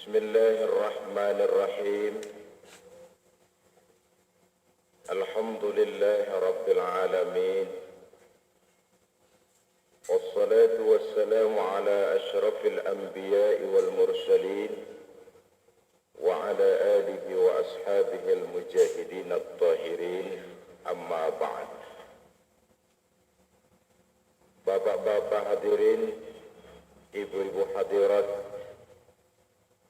Bismillahirrahmanirrahim. Alhamdulillahi Rabbil Alamin. Wassalatu wassalamu ala ashrafil anbiya'i wal mursalin wa ala alihi wa ashabihi al-mujahidin at-tahirin, amma ba'd. Bapak-bapak hadirin, ibu-ibu hadirat,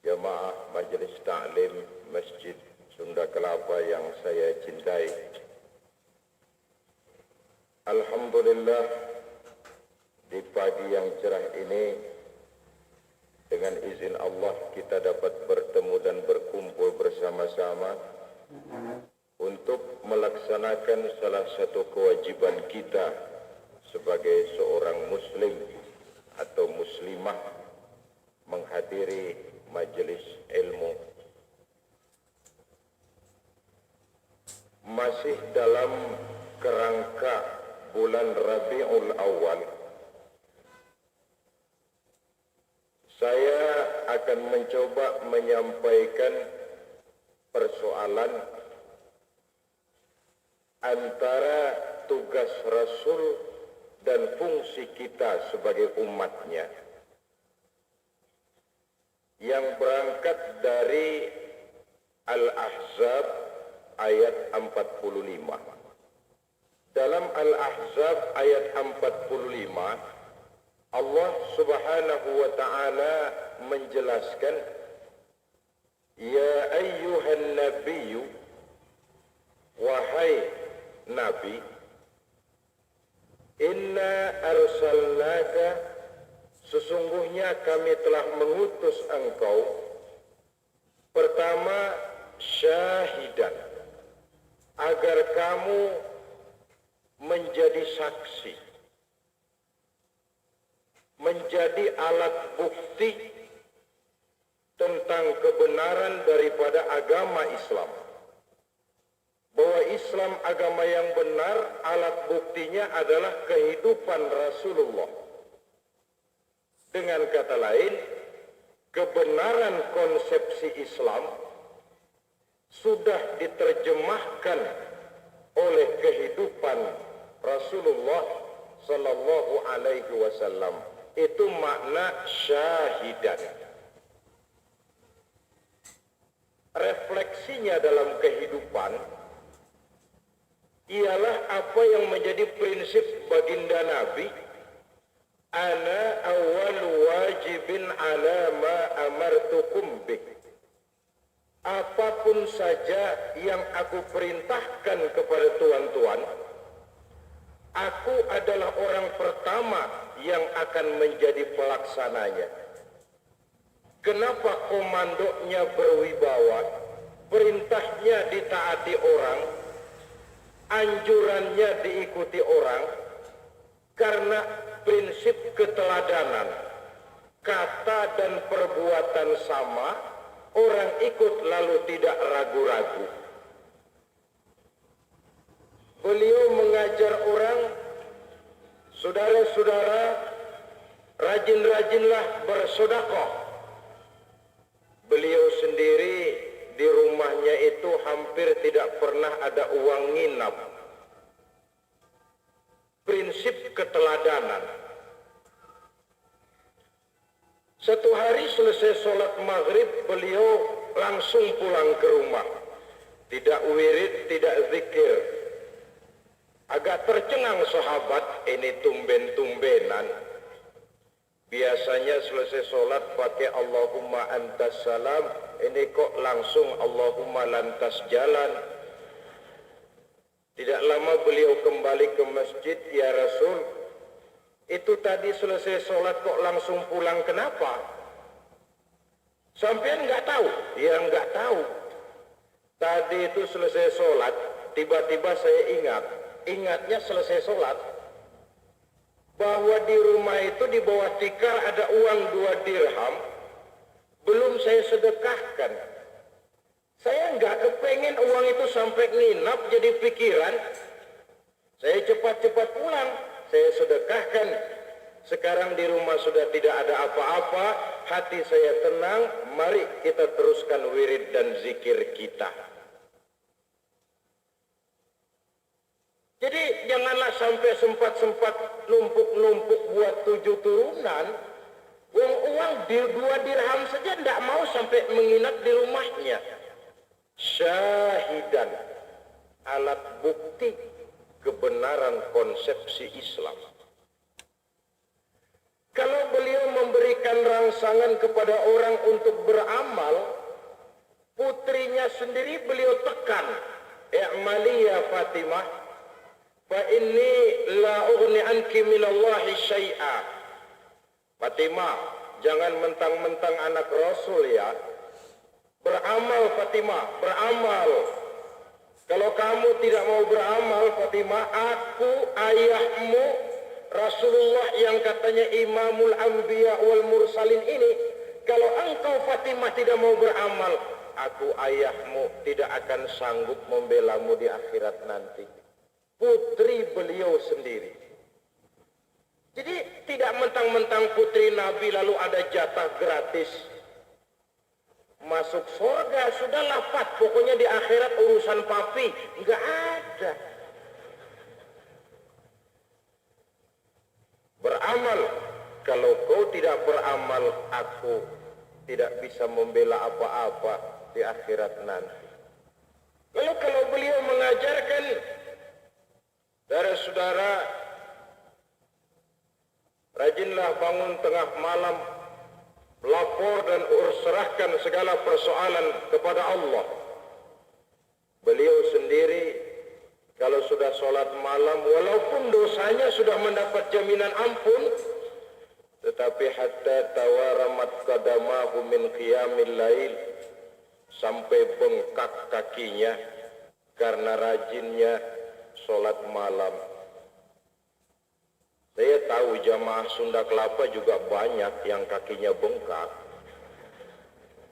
jamaah Majelis Ta'lim Masjid Sunda Kelapa yang saya cintai. Alhamdulillah, di pagi yang cerah ini, dengan izin Allah kita dapat bertemu dan berkumpul bersama-sama untuk melaksanakan salah satu kewajiban kita sebagai seorang muslim atau muslimah, menghadiri majelis ilmu. Masih dalam kerangka bulan Rabiul Awal, saya akan mencoba menyampaikan persoalan antara tugas Rasul dan fungsi kita sebagai umatnya, yang berangkat dari Al-Ahzab ayat 45. Dalam Al-Ahzab ayat 45, Allah Subhanahu wa ta'ala menjelaskan, Ya ayyuhan nabiyyu, wahai Nabi, Inna arsalnaka, sesungguhnya kami telah mengutus engkau, pertama syahidan, agar kamu menjadi saksi, menjadi alat bukti tentang kebenaran daripada agama Islam. Bahwa Islam agama yang benar, alat buktinya adalah kehidupan Rasulullah. Dengan kata lain, kebenaran konsepsi Islam sudah diterjemahkan oleh kehidupan Rasulullah sallallahu alaihi wasallam. Itu makna syahidan. Refleksinya dalam kehidupan ialah apa yang menjadi prinsip baginda Nabi, ana awal wajibin ala ma amartukum bih. Apapun saja yang aku perintahkan kepada tuan-tuan, aku adalah orang pertama yang akan menjadi pelaksananya. Kenapa komandonya berwibawa, perintahnya ditaati orang, anjurannya diikuti orang? Karena prinsip keteladanan, kata dan perbuatan sama, orang ikut lalu tidak ragu-ragu. Beliau mengajar orang, saudara-saudara, rajin-rajinlah bersedekah. Beliau sendiri di rumahnya itu hampir tidak pernah ada uang nginap. Prinsip keteladanan. Satu hari selesai sholat maghrib, beliau langsung pulang ke rumah. Tidak wirid, tidak zikir. Agak tercengang sahabat, ini tumben-tumbenan. Biasanya selesai sholat pakai Allahumma antas salam, ini kok langsung Allahumma lantas jalan. Tidak lama beliau kembali ke masjid, Ya Rasul, itu tadi selesai sholat kok langsung pulang, kenapa? Sampean nggak tahu? Ya nggak tahu. Tadi itu selesai sholat, tiba-tiba saya ingatnya selesai sholat, bahwa di rumah itu di bawah tikar ada uang 2 dirham, belum saya sedekahkan. Saya nggak kepengen uang itu sampai nginap jadi pikiran. Saya cepat-cepat pulang, saya sedekahkan. Sekarang di rumah sudah tidak ada apa-apa, hati saya tenang, mari kita teruskan wirid dan zikir kita. Jadi janganlah sampai sempat numpuk-numpuk buat 7 turunan. Uang 2 dirham saja tidak mau sampai menginap di rumahnya. Syahidan, alat bukti kebenaran konsepsi Islam. Kalau beliau memberikan rangsangan kepada orang untuk beramal, putrinya sendiri beliau tekan. I'mali ya Fatimah, fa inni la ughni anki minallahi syai'a. Fatimah, jangan mentang-mentang anak Rasul ya. Beramal Fatimah, beramal. Kalau kamu tidak mau beramal Fatimah, aku ayahmu Rasulullah yang katanya Imamul Anbiya wal Mursalin ini, kalau engkau Fatimah tidak mau beramal, aku ayahmu tidak akan sanggup membelamu di akhirat nanti. Putri beliau sendiri. Jadi tidak mentang-mentang putri Nabi lalu ada jatah gratis masuk surga, sudah lafat, pokoknya di akhirat urusan papi, enggak ada. Beramal, kalau kau tidak beramal, aku tidak bisa membela apa-apa di akhirat nanti. Lalu kalau beliau mengajarkan, saudara-saudara, rajinlah bangun tengah malam, lapor dan serahkan segala persoalan kepada Allah. Beliau sendiri kalau sudah sholat malam, walaupun dosanya sudah mendapat jaminan ampun, tetapi hatta tawaramat qadamahu min qiyamil lail, sampai bengkak kakinya karena rajinnya sholat malam. Saya tahu jamaah Sunda Kelapa juga banyak yang kakinya bengkak.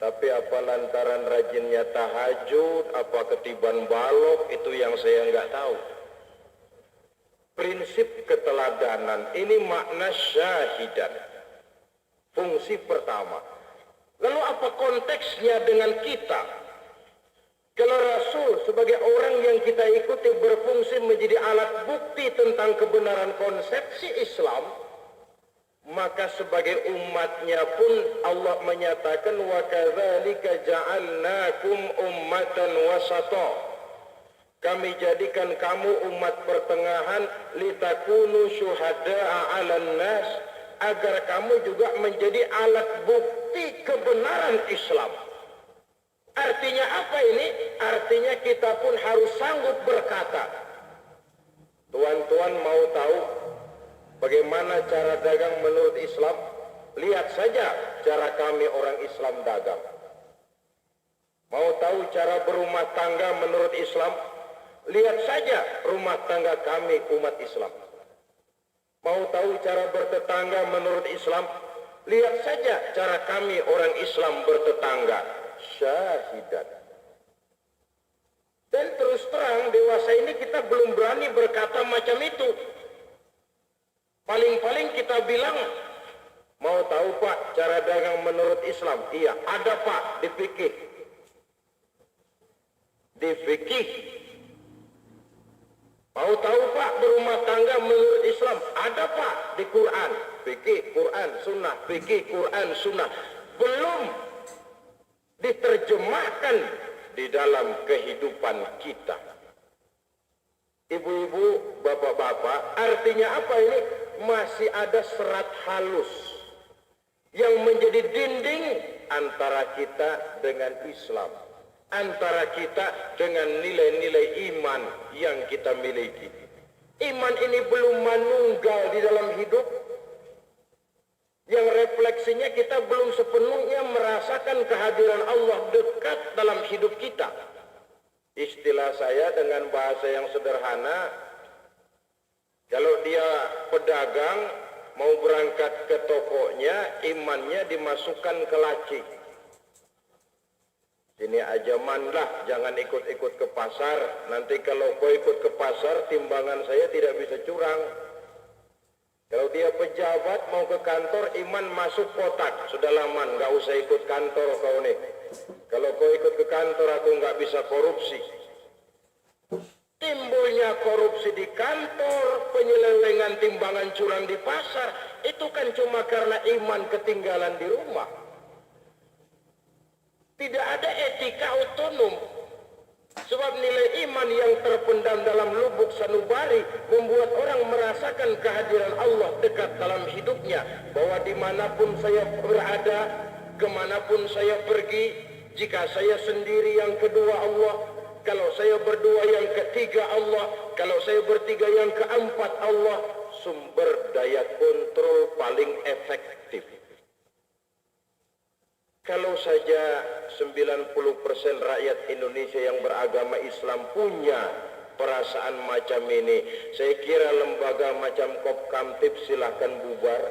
Tapi apa lantaran rajinnya tahajud, apa ketiban balok, itu yang saya nggak tahu. Prinsip keteladanan ini makna syahidan. Fungsi pertama. Lalu apa konteksnya dengan kita? Kalau Rasul sebagai orang yang kita ikuti berfungsi menjadi alat bukti tentang kebenaran konsepsi Islam, maka sebagai umatnya pun Allah menyatakan wa kadzalika ja'alnakum ummatan wasata. Kami jadikan kamu umat pertengahan litakunu syuhada'a 'alan nas, agar kamu juga menjadi alat bukti kebenaran Islam. Artinya apa ini? Artinya kita pun harus sanggup berkata, tuan-tuan mau tahu bagaimana cara dagang menurut Islam? Lihat saja cara kami orang Islam dagang. Mau tahu cara berumah tangga menurut Islam? Lihat saja rumah tangga kami umat Islam. Mau tahu cara bertetangga menurut Islam? Lihat saja cara kami orang Islam bertetangga. Syahidan. Dan terus terang dewasa ini kita belum berani berkata macam itu. Paling-paling kita bilang, mau tahu Pak cara dagang menurut Islam? Iya, ada Pak di fikih. Di fikih. Mau tahu Pak berumah tangga menurut Islam? Ada Pak di Quran. Fikih, Quran, Sunnah. Fikih, Quran, Sunnah. Belum diterjemahkan di dalam kehidupan kita. Ibu-ibu, bapak-bapak, artinya apa ini? Masih ada serat halus yang menjadi dinding antara kita dengan Islam, antara kita dengan nilai-nilai iman yang kita miliki. Iman ini belum manunggal di dalam hidup, yang refleksinya kita belum sepenuhnya merasakan kehadiran Allah dekat dalam hidup kita. Istilah saya dengan bahasa yang sederhana, kalau dia pedagang mau berangkat ke tokonya, imannya dimasukkan ke laci. Sini aja manlah, jangan ikut-ikut ke pasar. Nanti kalau kau ikut ke pasar, timbangan saya tidak bisa curang. Kalau dia pejabat mau ke kantor, iman masuk kotak. Sudah lama, nggak usah ikut kantor kau nih. Kalau kau ikut ke kantor, aku nggak bisa korupsi. Timbulnya korupsi di kantor, penyelewengan timbangan curang di pasar, itu kan cuma karena iman ketinggalan di rumah. Tidak ada etika otonom. Sebab nilai iman yang terpendam dalam lubuk sanubari membuat orang merasakan kehadiran Allah dekat dalam hidupnya. Bahwa dimanapun saya berada, kemanapun saya pergi, jika saya sendiri yang kedua Allah, kalau saya berdua yang ketiga Allah, kalau saya bertiga yang keempat Allah, sumber daya kontrol paling efektif. Kalau saja 90% rakyat Indonesia yang beragama Islam punya perasaan macam ini, saya kira lembaga macam Kopkamtib silahkan bubar.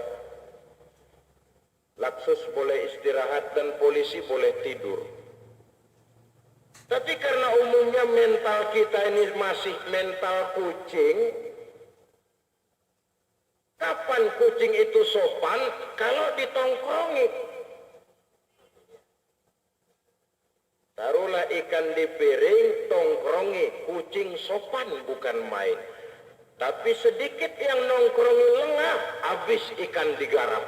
Laksus boleh istirahat dan polisi boleh tidur. Tapi karena umumnya mental kita ini masih mental kucing, kapan kucing itu sopan? Kalau ditongkrongi. Taruhlah ikan di piring, tongkrongi, kucing sopan bukan main. Tapi sedikit yang nongkrongi lengah, habis ikan digarap.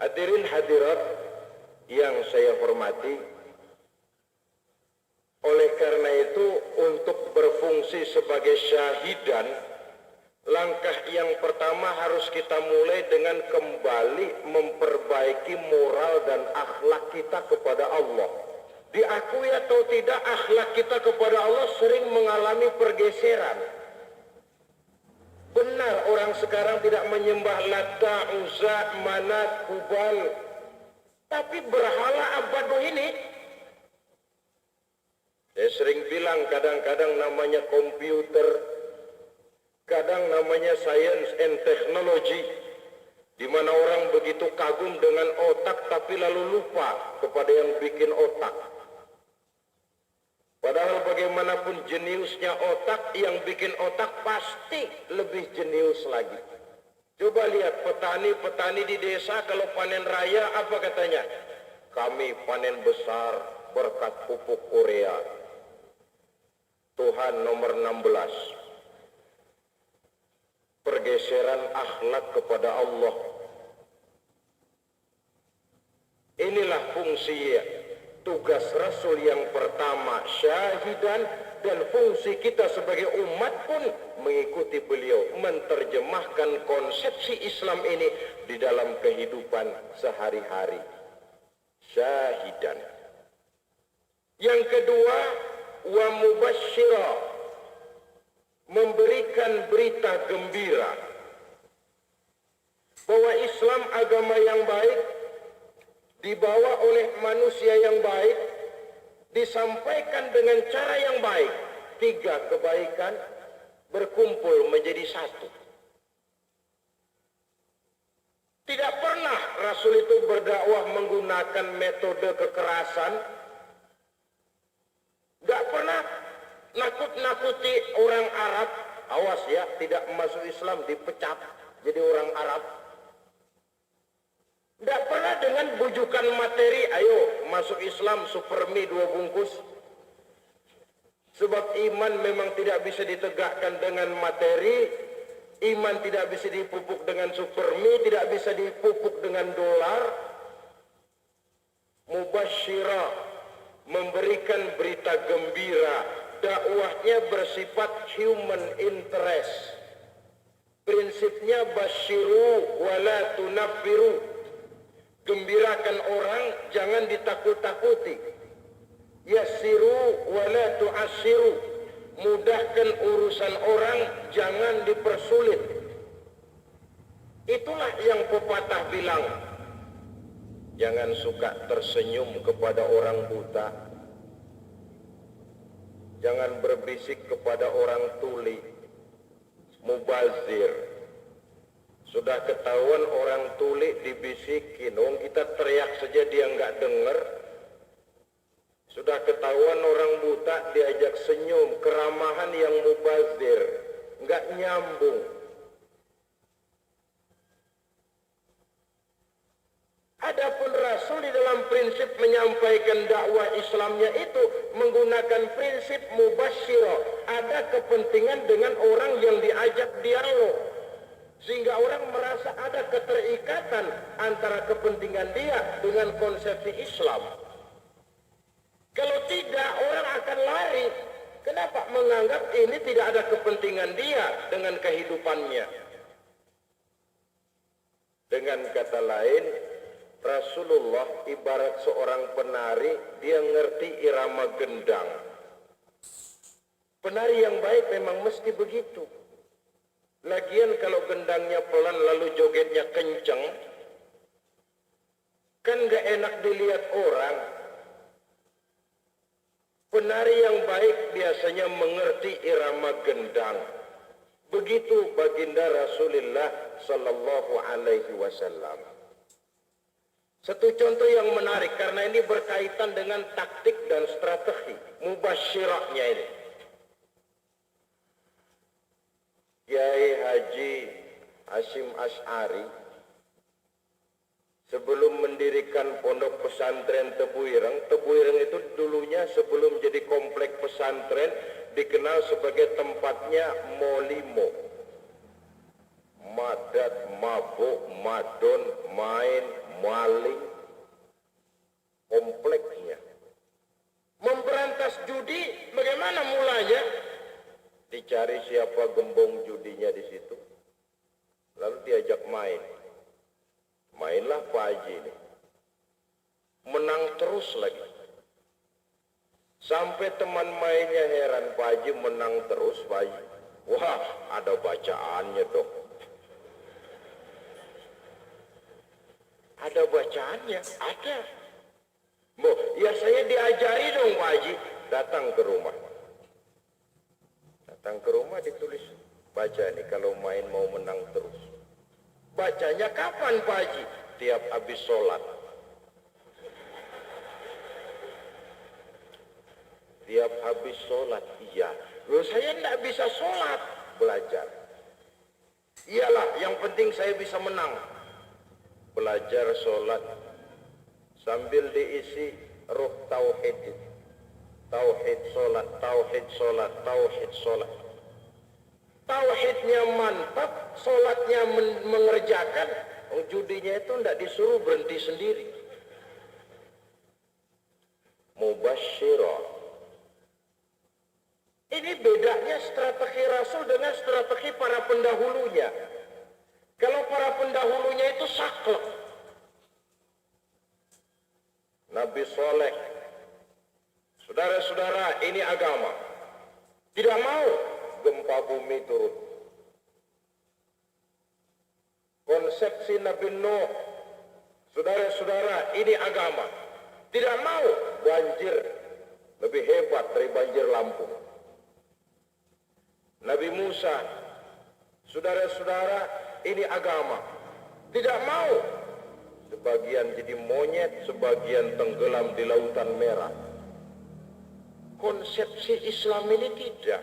Hadirin hadirat yang saya hormati, oleh karena itu untuk berfungsi sebagai syahidan, langkah yang pertama harus kita mulai dengan kembali memperbaiki moral dan akhlak kita kepada Allah. Diakui atau tidak, akhlak kita kepada Allah sering mengalami pergeseran. Benar, orang sekarang tidak menyembah Lata, Uzza, Manat, Hubal, tapi berhala abaduh ini, saya sering bilang kadang-kadang namanya komputer, kadang namanya science and technology, di mana orang begitu kagum dengan otak tapi lalu lupa kepada yang bikin otak. Padahal bagaimanapun jeniusnya otak, yang bikin otak pasti lebih jenius lagi. Coba lihat petani-petani di desa kalau panen raya apa katanya? Kami panen besar berkat pupuk urea. Tuhan nomor 16. Pergeseran akhlak kepada Allah. Inilah fungsi tugas Rasul yang pertama, syahidan, dan fungsi kita sebagai umat pun mengikuti beliau, menerjemahkan konsepsi Islam ini di dalam kehidupan sehari-hari. Syahidan. Yang kedua, wa mubasysyira, memberikan berita gembira bahwa Islam agama yang baik, dibawa oleh manusia yang baik, disampaikan dengan cara yang baik. 3 kebaikan berkumpul menjadi satu. Tidak pernah Rasul itu berdakwah menggunakan metode kekerasan. Tidak pernah nakut-nakuti orang Arab. Awas ya, tidak masuk Islam dipecat jadi orang Arab. Tidak pernah dengan bujukan materi, ayo masuk Islam supermi 2 bungkus. Sebab iman memang tidak bisa ditegakkan dengan materi, iman tidak bisa dipupuk dengan supermi, tidak bisa dipupuk dengan dolar. Mubasysyira, memberikan berita gembira, dakwahnya bersifat human interest. Prinsipnya basyiru wala tunaffiru. Gembirakan orang, jangan ditakut-takuti. Yassiru wala tu'assiru. Mudahkan urusan orang, jangan dipersulit. Itulah yang pepatah bilang, jangan suka tersenyum kepada orang buta, jangan berbisik kepada orang tuli, mubazir. Sudah ketahuan orang tuli dibisikin, kita teriak saja dia nggak dengar. Sudah ketahuan orang buta diajak senyum, keramahan yang mubazir, nggak nyambung. Adapun Rasul di dalam prinsip menyampaikan dakwah Islamnya itu menggunakan prinsip mubasyirah. Ada kepentingan dengan orang yang diajak dialog. Sehingga orang merasa ada keterikatan antara kepentingan dia dengan konsepsi Islam. Kalau tidak, orang akan lari. Kenapa? Menganggap ini tidak ada kepentingan dia dengan kehidupannya. Dengan kata lain, Rasulullah ibarat seorang penari, dia ngerti irama gendang. Penari yang baik memang mesti begitu. Lagian kalau gendangnya pelan lalu jogetnya kenceng, kan gak enak dilihat orang. Penari yang baik biasanya mengerti irama gendang. Begitu baginda Rasulullah Sallallahu Alaihi Wasallam. Satu contoh yang menarik karena ini berkaitan dengan taktik dan strategi mubasyirahnya ini. Kiai Haji Hasyim Asy'ari sebelum mendirikan pondok pesantren Tebu Ireng itu dulunya sebelum jadi komplek pesantren dikenal sebagai tempatnya molimo. Madat, mabuk, madon, main, maling, kompleknya. Memberantas judi, bagaimana mulanya? Dicari siapa gembong judinya di situ, lalu diajak main. Mainlah Pak Haji ini, menang terus lagi. Sampai teman mainnya heran, Pak Haji menang terus Pak Haji. Wah, ada bacaannya dong. Ada bacaannya, ada. Ya saya diajari dong Pak Haji. Datang ke rumah. Datang ke rumah ditulis, baca nih kalau main mau menang terus. Bacanya kapan Pak Haji? Tiap habis sholat. Tiap habis sholat, iya. Loh saya tidak bisa sholat, belajar. Iyalah, yang penting saya bisa menang. Belajar sholat sambil diisi ruh tauhid. Tauhid sholat, tauhid sholat, tauhid sholat. Tauhidnya mantap, sholatnya mengerjakan. Judinya itu tidak disuruh berhenti sendiri. Mubasyirah. Ini bedanya strategi Rasul dengan strategi para pendahulunya. Kalau para pendahulunya itu saklek. Nabi Soleh, saudara-saudara, ini agama. Tidak mau gempa bumi turun. Konsepsi Nabi Nuh, saudara-saudara, ini agama. Tidak mau banjir lebih hebat dari banjir Lampung. Nabi Musa, saudara-saudara, ini agama. Tidak mau. Sebagian jadi monyet, sebagian tenggelam di lautan merah. Konsepsi Islam ini tidak.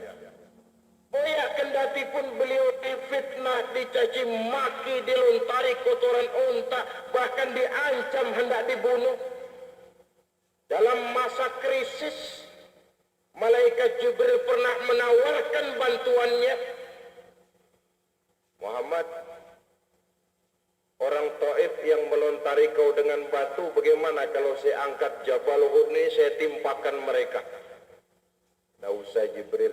Oh ya, kendati pun beliau difitnah, dicaci maki, dilontari kotoran unta, bahkan diancam hendak dibunuh. Dalam masa krisis, malaikat Jibril pernah menawarkan bantuannya. Muhammad, orang Taif yang melontari kau dengan batu, bagaimana kalau saya angkat Jabal Uhud ini, saya timpakan mereka? Tidak usah Jibril,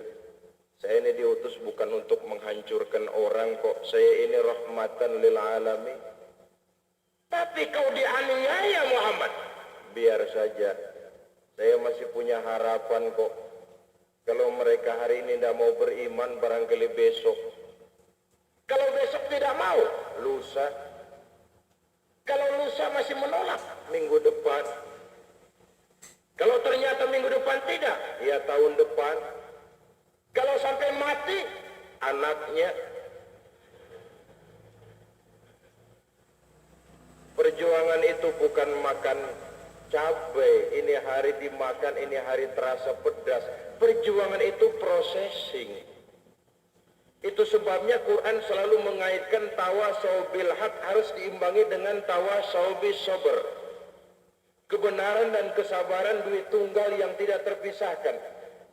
saya ini diutus bukan untuk menghancurkan orang kok, saya ini rahmatan lil alamin. Tapi kau dianiaya Muhammad. Biar saja, saya masih punya harapan kok. Kalau mereka hari ini tidak mau beriman, barangkali besok. Kalau besok tidak mau, lusa. Kalau lusa masih menolak, minggu depan. Kalau ternyata minggu depan tidak, ya tahun depan. Kalau sampai mati, anaknya. Perjuangan itu bukan makan cabai, ini hari dimakan, ini hari terasa pedas. Perjuangan itu processing. Itu sebabnya Quran selalu mengaitkan tawasau bil haq harus diimbangi dengan tawasau bis sabr. Kebenaran dan kesabaran duit tunggal yang tidak terpisahkan.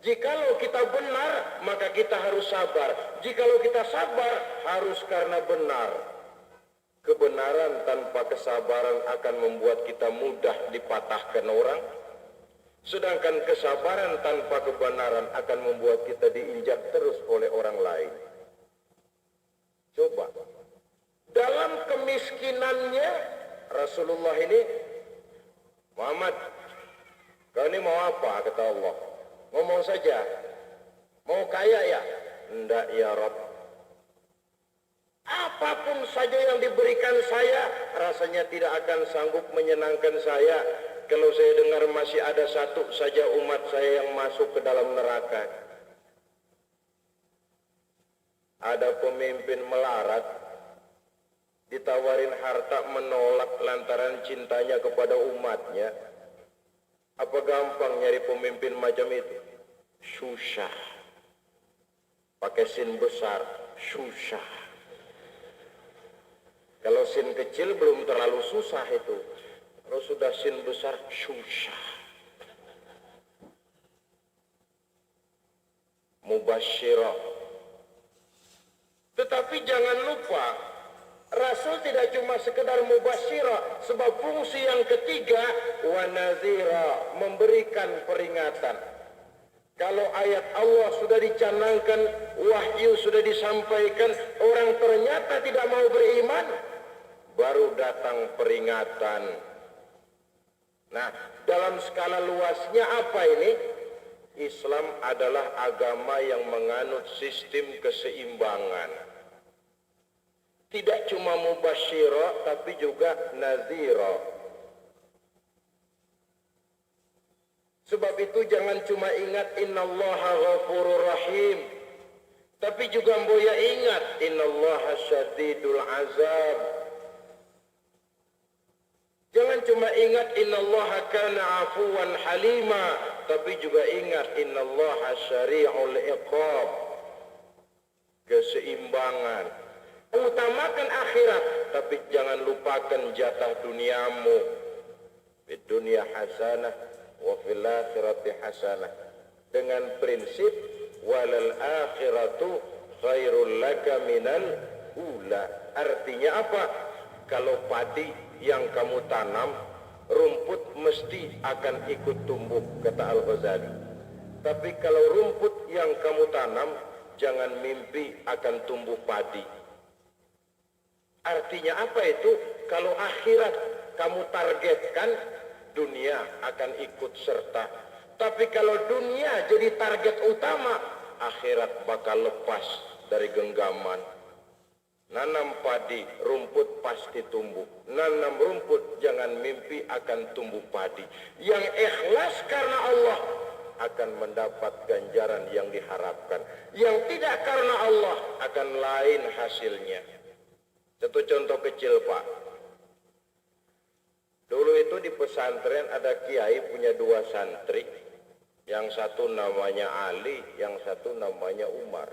Jikalau kita benar, maka kita harus sabar. Jikalau kita sabar, harus karena benar. Kebenaran tanpa kesabaran akan membuat kita mudah dipatahkan orang. Sedangkan kesabaran tanpa kebenaran akan membuat kita diinjak terus oleh orang lain. Coba. Dalam kemiskinannya, Rasulullah ini, Muhammad, kau ini mau apa? Kata Allah. Ngomong saja. Mau kaya ya? Enggak ya Rabb. Apapun saja yang diberikan saya, rasanya tidak akan sanggup menyenangkan saya kalau saya dengar masih ada satu saja umat saya yang masuk ke dalam neraka. Ada pemimpin melarat, ditawarin harta menolak lantaran cintanya kepada umatnya. Apa gampang nyari pemimpin macam itu? Susah. Pakai sin besar, susah. Kalau sin kecil belum terlalu susah itu. Kalau sudah sin besar, susah. Mubasyirah. Tetapi jangan lupa, Rasul tidak cuma sekedar mubasyirah, sebab fungsi yang ketiga, wa nazira, memberikan peringatan. Kalau ayat Allah sudah dicanangkan, wahyu sudah disampaikan, orang ternyata tidak mau beriman, baru datang peringatan. Nah, dalam skala luasnya apa ini? Islam adalah agama yang menganut sistem keseimbangan. Tidak cuma mubasyirah, tapi juga nazira. Sebab itu jangan cuma ingat innallaha ghafurur rahim, tapi juga mboya ingat innallaha syadidul azab. Jangan cuma ingat innallaha kana afuwan halima, tapi juga ingat innallaha syari'ul iqab. Keseimbangan. Utamakan akhirat, tapi jangan lupakan jatah duniamu. Di dunia hasanah wa fil akhirati hasanah. Dengan prinsip walal akhiratu khairul laka minal ula. Artinya apa? Kalau padi yang kamu tanam, rumput mesti akan ikut tumbuh, kata Al-Ghazali. Tapi kalau rumput yang kamu tanam, jangan mimpi akan tumbuh padi. Artinya apa itu? Kalau akhirat kamu targetkan, dunia akan ikut serta. Tapi kalau dunia jadi target utama, akhirat bakal lepas dari genggaman. Nanam padi, rumput pasti tumbuh. Nanam rumput, jangan mimpi akan tumbuh padi. Yang ikhlas karena Allah akan mendapat ganjaran yang diharapkan. Yang tidak karena Allah akan lain hasilnya. Satu contoh kecil, Pak. Dulu itu di pesantren ada kiai punya dua santri. Yang satu namanya Ali, yang satu namanya Umar.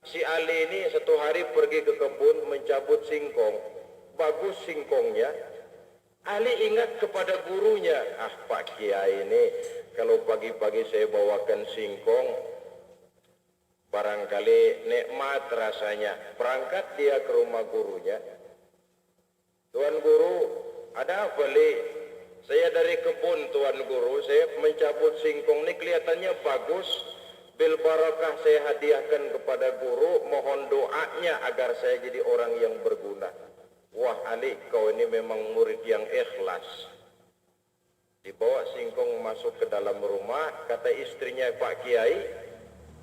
Si Ali ini satu hari pergi ke kebun mencabut singkong. Bagus singkongnya. Ali ingat kepada gurunya. Ah, Pak Kiai ini kalau pagi-pagi saya bawakan singkong, barangkali nikmat rasanya. Berangkat dia ke rumah gurunya. Tuan Guru, ada apa, Li? Saya dari kebun, Tuan Guru. Saya mencabut singkong ini kelihatannya bagus. Bil barakah saya hadiahkan kepada guru, mohon doanya agar saya jadi orang yang berguna. Wah Ali, kau ini memang murid yang ikhlas. Dibawa singkong masuk ke dalam rumah, kata istrinya Pak Kiai,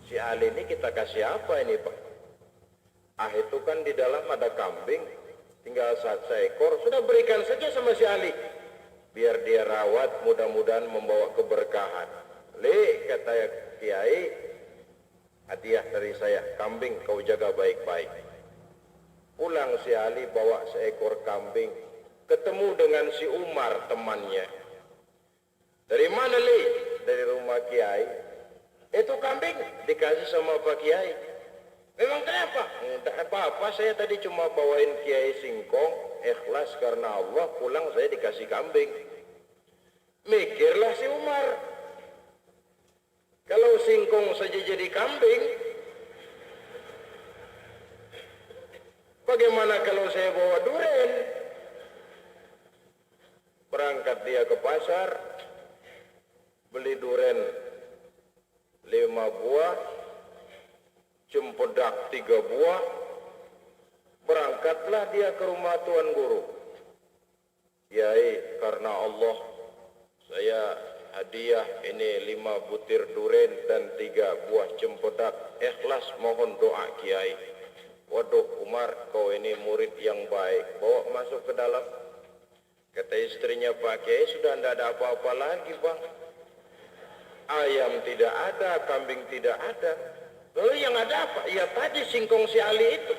si Ali ini kita kasih apa ini Pak? Ah itu kan di dalam ada kambing, tinggal 1 ekor, sudah berikan saja sama si Ali. Biar dia rawat, mudah-mudahan membawa keberkahan. Li, kata Kiai, hadiah dari saya, kambing kau jaga baik-baik. Pulang si Ali bawa seekor kambing, ketemu dengan si Umar temannya. Dari mana, Li? Dari rumah Kiai. Itu kambing dikasih sama Pak Kiai. Memang kenapa? Tidak apa-apa, saya tadi cuma bawain kiai singkong, ikhlas karena Allah, pulang saya dikasih kambing. Mikirlah si Umar, kalau singkong saja jadi kambing, bagaimana kalau saya bawa duren? Berangkat dia ke pasar, beli duren 5 buah, cempedak 3 buah, berangkatlah dia ke rumah Tuan Guru. Kiai, karena Allah, saya hadiah ini 5 butir duren dan 3 buah cempedak, ikhlas mohon doa Kiai. Waduh Umar, kau ini murid yang baik, bawa masuk ke dalam. Kata istrinya, Pak Kiai, sudah tidak ada apa-apa lagi bang. Ayam tidak ada, kambing tidak ada. Lalu yang ada apa? Ya tadi singkong si Ali itu.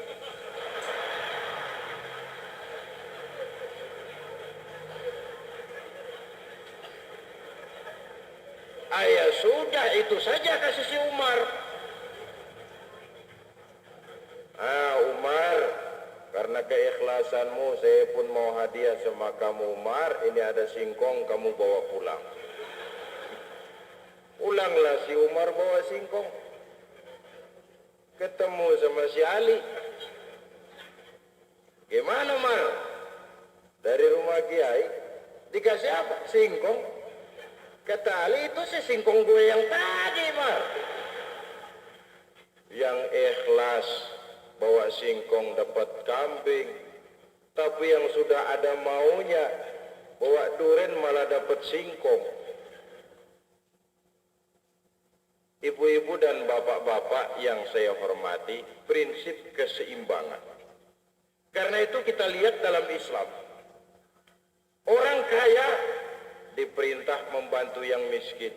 Ya sudah, itu saja kasih si Umar. Umar, karena keikhlasanmu saya pun mau hadiah sama kamu Umar. Ini ada singkong, kamu bawa pulang. Pulanglah si Umar bawa singkong, ketemu sama si Ali. Gimana Umar? Dari rumah Kiai dikasih apa? Singkong. Kata Ali, itu si singkong gue yang tadi Umar. Yang ikhlas bawa singkong dapat kambing, tapi yang sudah ada maunya bawa duren malah dapat singkong. Ibu-ibu dan bapak-bapak yang saya hormati, prinsip keseimbangan. Karena itu kita lihat dalam Islam, orang kaya diperintah membantu yang miskin.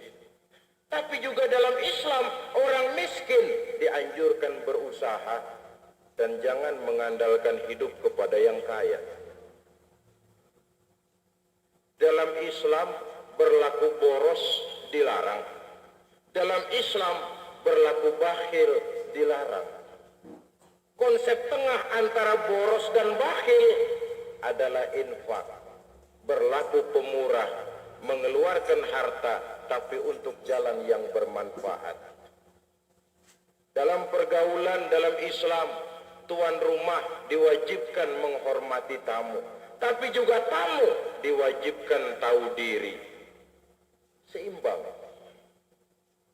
Tapi juga dalam Islam, orang miskin dianjurkan berusaha dan jangan mengandalkan hidup kepada yang kaya. Dalam Islam berlaku boros dilarang. Dalam Islam berlaku bakhil dilarang. Konsep tengah antara boros dan bakhil adalah infak. Berlaku pemurah, mengeluarkan harta tapi untuk jalan yang bermanfaat. Dalam pergaulan dalam Islam, tuan rumah diwajibkan menghormati tamu, tapi juga tamu diwajibkan tahu diri. Seimbang.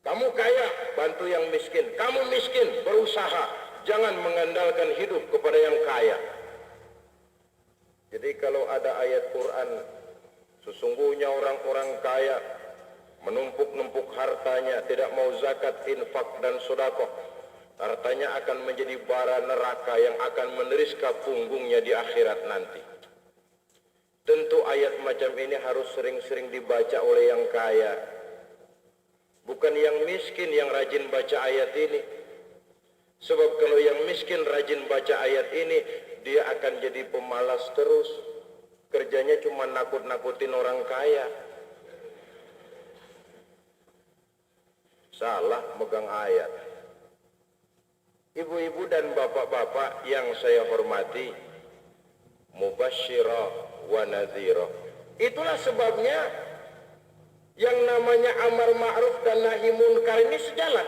Kamu kaya, bantu yang miskin. Kamu miskin, berusaha. Jangan mengandalkan hidup kepada yang kaya. Jadi kalau ada ayat Quran, sesungguhnya orang-orang kaya menumpuk-numpuk hartanya, tidak mau zakat, infak, dan sedekah. Hartanya akan menjadi bara neraka yang akan meneriska punggungnya di akhirat nanti. Tentu ayat macam ini harus sering-sering dibaca oleh yang kaya. Bukan yang miskin yang rajin baca ayat ini. Sebab kalau yang miskin rajin baca ayat ini, dia akan jadi pemalas terus. Kerjanya cuma nakut-nakutin orang kaya. Salah megang ayat. Ibu-ibu dan bapak-bapak yang saya hormati, mubasyirah wa nadhirah. Itulah sebabnya yang namanya amar ma'ruf dan nahi munkar ini sejalan.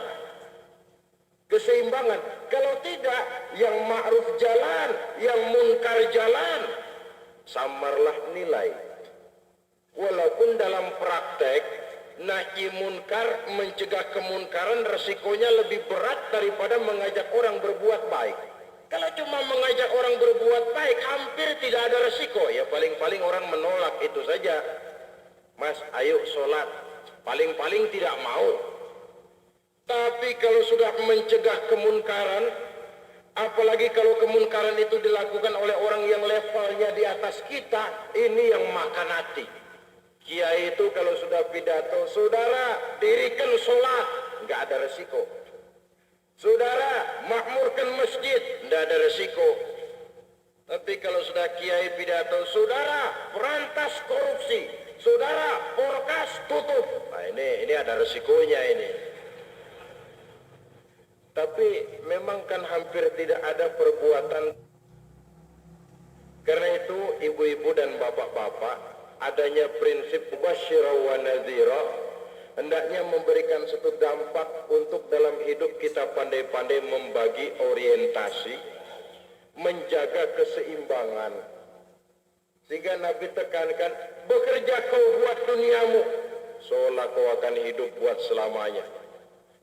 Keseimbangan. Kalau tidak, yang ma'ruf jalan, yang munkar jalan. Samarlah nilai. Walaupun dalam praktek, nahi munkar mencegah kemunkaran resikonya lebih berat daripada mengajak orang berbuat baik. Kalau cuma mengajak orang berbuat baik, hampir tidak ada resiko. Ya paling-paling orang menolak itu saja. Mas, ayo sholat. Paling-paling tidak mau. Tapi kalau sudah mencegah kemunkaran, apalagi kalau kemunkaran itu dilakukan oleh orang yang levelnya di atas kita, ini yang makan hati. Kiai itu kalau sudah pidato, saudara dirikan sholat, nggak ada resiko. Saudara makmurkan masjid, nggak ada resiko. Tapi kalau sudah kiai pidato, saudara berantas korupsi, saudara orkas tutup. Nah ini ada resikonya ini. Tapi memang kan hampir tidak ada perbuatan. Karena itu ibu-ibu dan bapak-bapak, adanya prinsip mubasysyira wa nadhira hendaknya memberikan satu dampak untuk dalam hidup kita pandai-pandai membagi orientasi, menjaga keseimbangan. Sehingga Nabi tekankan, bekerja kau buat duniamu, seolah kau akan hidup buat selamanya.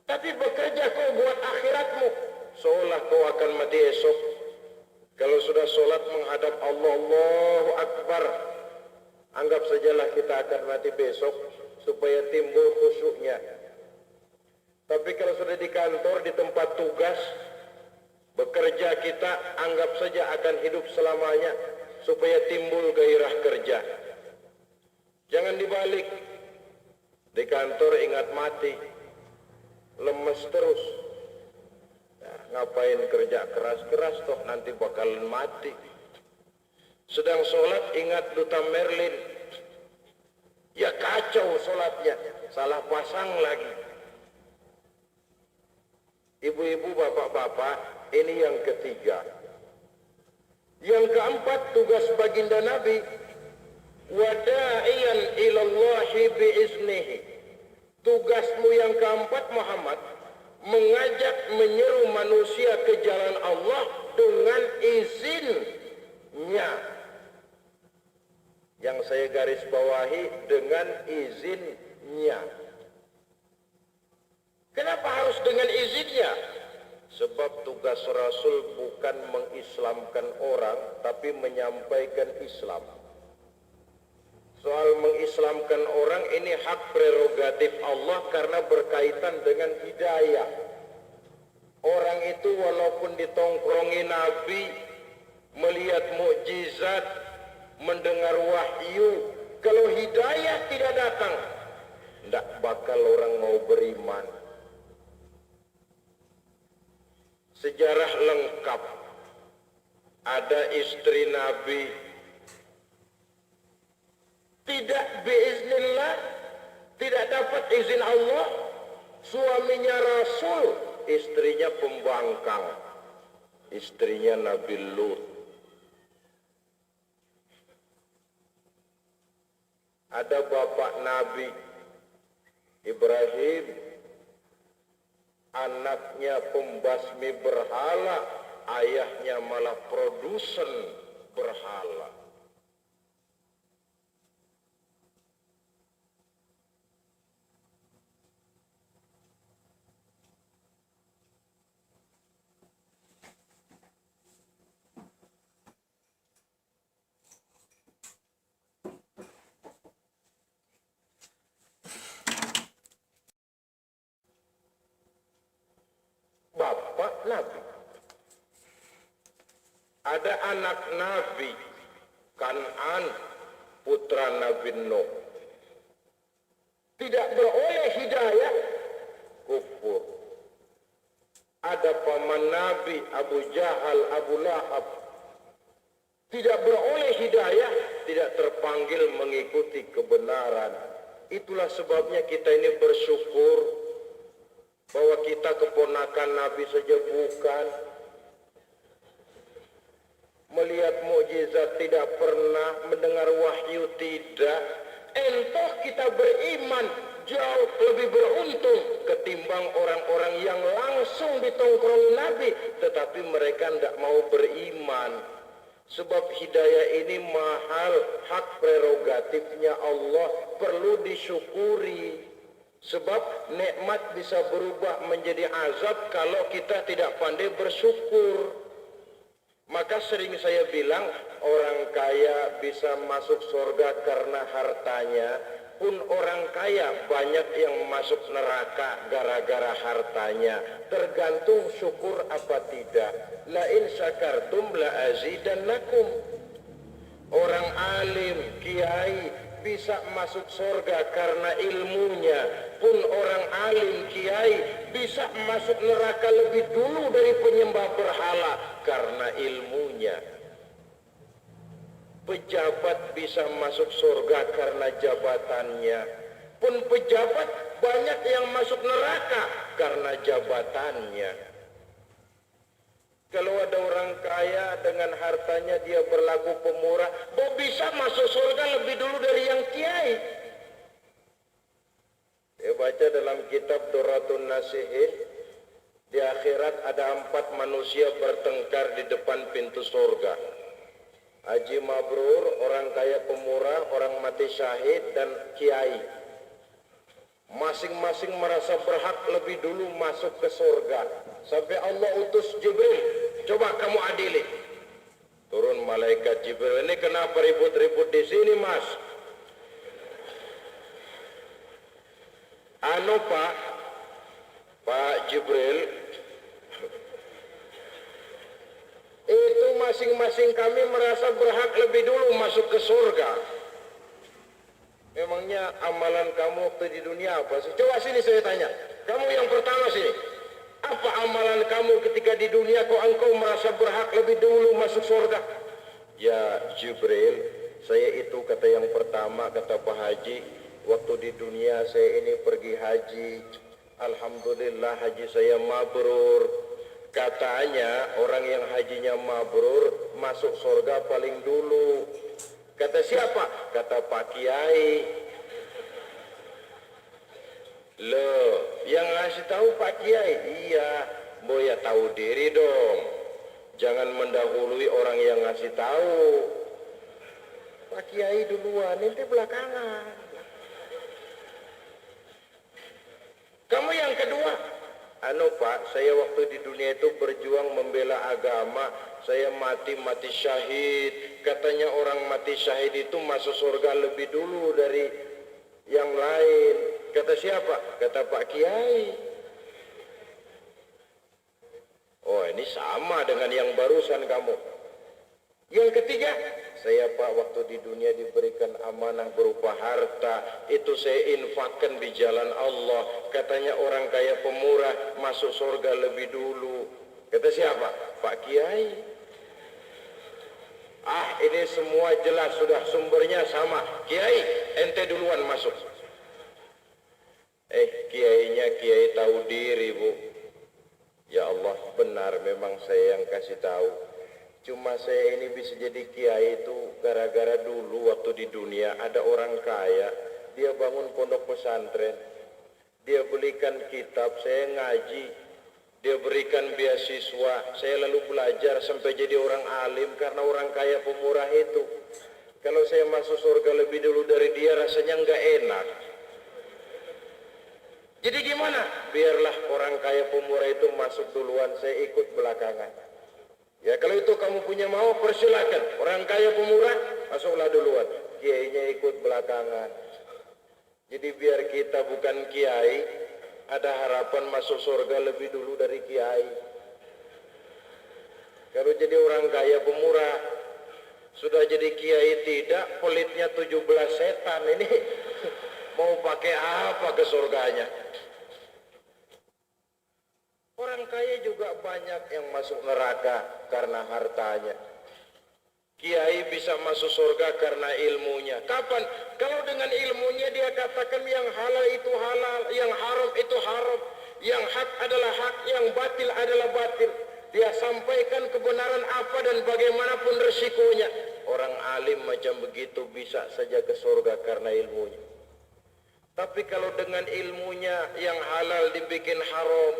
Tapi bekerja kau buat akhiratmu, seolah kau akan mati esok. Kalau sudah sholat menghadap Allah, Allahu Akbar, anggap sajalah kita akan mati besok, supaya timbul khusyuknya. Tapi kalau sudah di kantor, di tempat tugas, bekerja kita anggap saja akan hidup selamanya, supaya timbul gairah kerja. Jangan dibalik. Di kantor ingat mati, lemes terus. Ya, ngapain kerja keras-keras toh nanti bakalan mati. Sedang sholat ingat duta Merlin. Ya kacau sholatnya, salah pasang lagi. Ibu-ibu, bapak-bapak, ini yang ketiga. Yang keempat, tugas baginda Nabi, wada'iyan ilallahi biiznihi. Tugasmu yang keempat Muhammad, mengajak menyeru manusia ke jalan Allah dengan izinnya. Yang saya garis bawahi, dengan izinnya. Kenapa harus dengan izinnya? Sebab tugas Rasul bukan mengislamkan orang, tapi menyampaikan Islam. Soal mengislamkan orang ini hak prerogatif Allah karena berkaitan dengan hidayah. Orang itu walaupun ditongkrongi Nabi, melihat mukjizat, mendengar wahyu, kalau hidayah tidak datang, tidak bakal orang mau beriman. Sejarah lengkap, ada istri Nabi tidak biiznillah, tidak dapat izin Allah, suaminya Rasul, istrinya pembangkang, istrinya Nabi Lut. Ada bapak Nabi Ibrahim, anaknya pembasmi berhala, ayahnya malah produsen berhala. Bapak Nabi. Ada anak Nabi, Kan'an, putra Nabi Nuh. Tidak beroleh hidayah, kufur. Ada paman Nabi, Abu Jahal, Abu Lahab. Tidak beroleh hidayah, tidak terpanggil mengikuti kebenaran. Itulah sebabnya kita ini bersyukur bahwa kita keponakan Nabi saja bukan, melihat mukjizat tidak pernah, mendengar wahyu tidak. Entah kita beriman jauh lebih beruntung ketimbang orang-orang yang langsung ditongkrong Nabi, tetapi mereka tidak mau beriman. Sebab hidayah ini mahal, hak prerogatifnya Allah, perlu disyukuri. Sebab nikmat bisa berubah menjadi azab kalau kita tidak pandai bersyukur. Maka sering saya bilang, orang kaya bisa masuk surga karena hartanya, pun orang kaya banyak yang masuk neraka gara-gara hartanya. Tergantung syukur apa tidak. La in syakartum la azidannakum. Orang alim, kiai bisa masuk surga karena ilmunya, pun orang alim, kiai bisa masuk neraka lebih dulu dari penyembah berhala karena ilmunya. Pejabat bisa masuk surga karena jabatannya, pun pejabat banyak yang masuk neraka karena jabatannya. Kalau ada orang kaya dengan hartanya dia berlaku pemurah, kok bisa masuk surga lebih dulu dari yang kiai? Saya baca dalam kitab Doratun Nasihin, di akhirat ada 4 manusia bertengkar di depan pintu surga. Haji mabrur, orang kaya pemurah, orang mati syahid, dan kiai. Masing-masing merasa berhak lebih dulu masuk ke surga. Sampai Allah utus Jibril, coba kamu adili. Turun malaikat Jibril, ini kenapa ribut-ribut di sini, Mas? Anu Pak Jibril, itu masing-masing kami merasa berhak lebih dulu masuk ke surga. Memangnya amalan kamu waktu di dunia apa sih? Coba sini saya tanya. Kamu yang pertama sini. Apa amalan kamu ketika di dunia kok engkau merasa berhak lebih dulu masuk surga? Ya Jibril, saya itu kata yang pertama, kata Pak Haji, waktu di dunia saya ini pergi haji. Alhamdulillah haji saya mabrur. Katanya orang yang hajinya mabrur masuk surga paling dulu. Kata siapa? Kata Pak Kiai. Loh, yang ngasih tahu Pak Kiai? Iya, boya tahu diri dong. Jangan mendahului orang yang ngasih tahu. Pak Kiai duluan, nanti belakangan. Kamu yang kedua? Anu Pak, saya waktu di dunia itu berjuang membela agama. Saya mati syahid. Katanya orang mati syahid itu masuk surga lebih dulu dari yang lain. Kata siapa? Kata Pak Kiai. Oh, ini sama dengan yang barusan kamu. Yang ketiga, saya Pak waktu di dunia diberikan amanah berupa harta, itu saya infakkan di jalan Allah. Katanya orang kaya pemurah masuk surga lebih dulu. Kata siapa? Pak Kiai. Ah, ini semua jelas, sudah sumbernya sama. Kiai, ente duluan masuk. Kiainya kiai tahu diri, Bu. Ya Allah, benar memang saya yang kasih tahu. Cuma saya ini bisa jadi kiai itu gara-gara dulu waktu di dunia ada orang kaya, dia bangun pondok pesantren, dia belikan kitab, saya ngaji, dia berikan beasiswa, saya lalu belajar sampai jadi orang alim karena orang kaya pemurah itu. Kalau saya masuk surga lebih dulu dari dia rasanya nggak enak. Jadi gimana? Biarlah orang kaya pemurah itu masuk duluan, saya ikut belakangan. Ya kalau itu kamu punya mau, persilakan. Orang kaya pemurah, masuklah duluan. Kiainya ikut belakangan. Jadi biar kita bukan kiai, ada harapan masuk surga lebih dulu dari kiai. Kalau jadi orang kaya pemurah, sudah jadi kiai tidak, pelitnya 17 setan. Ini mau pakai apa ke surganya? Orang kaya juga banyak yang masuk neraka karena hartanya. Kiai bisa masuk surga karena ilmunya. Kapan? Kalau dengan ilmunya dia katakan yang halal itu halal, yang haram itu haram, yang hak adalah hak, yang batil adalah batil. Dia sampaikan kebenaran apa dan bagaimanapun resikonya. Orang alim macam begitu bisa saja ke surga karena ilmunya. Tapi kalau dengan ilmunya yang halal dibikin haram,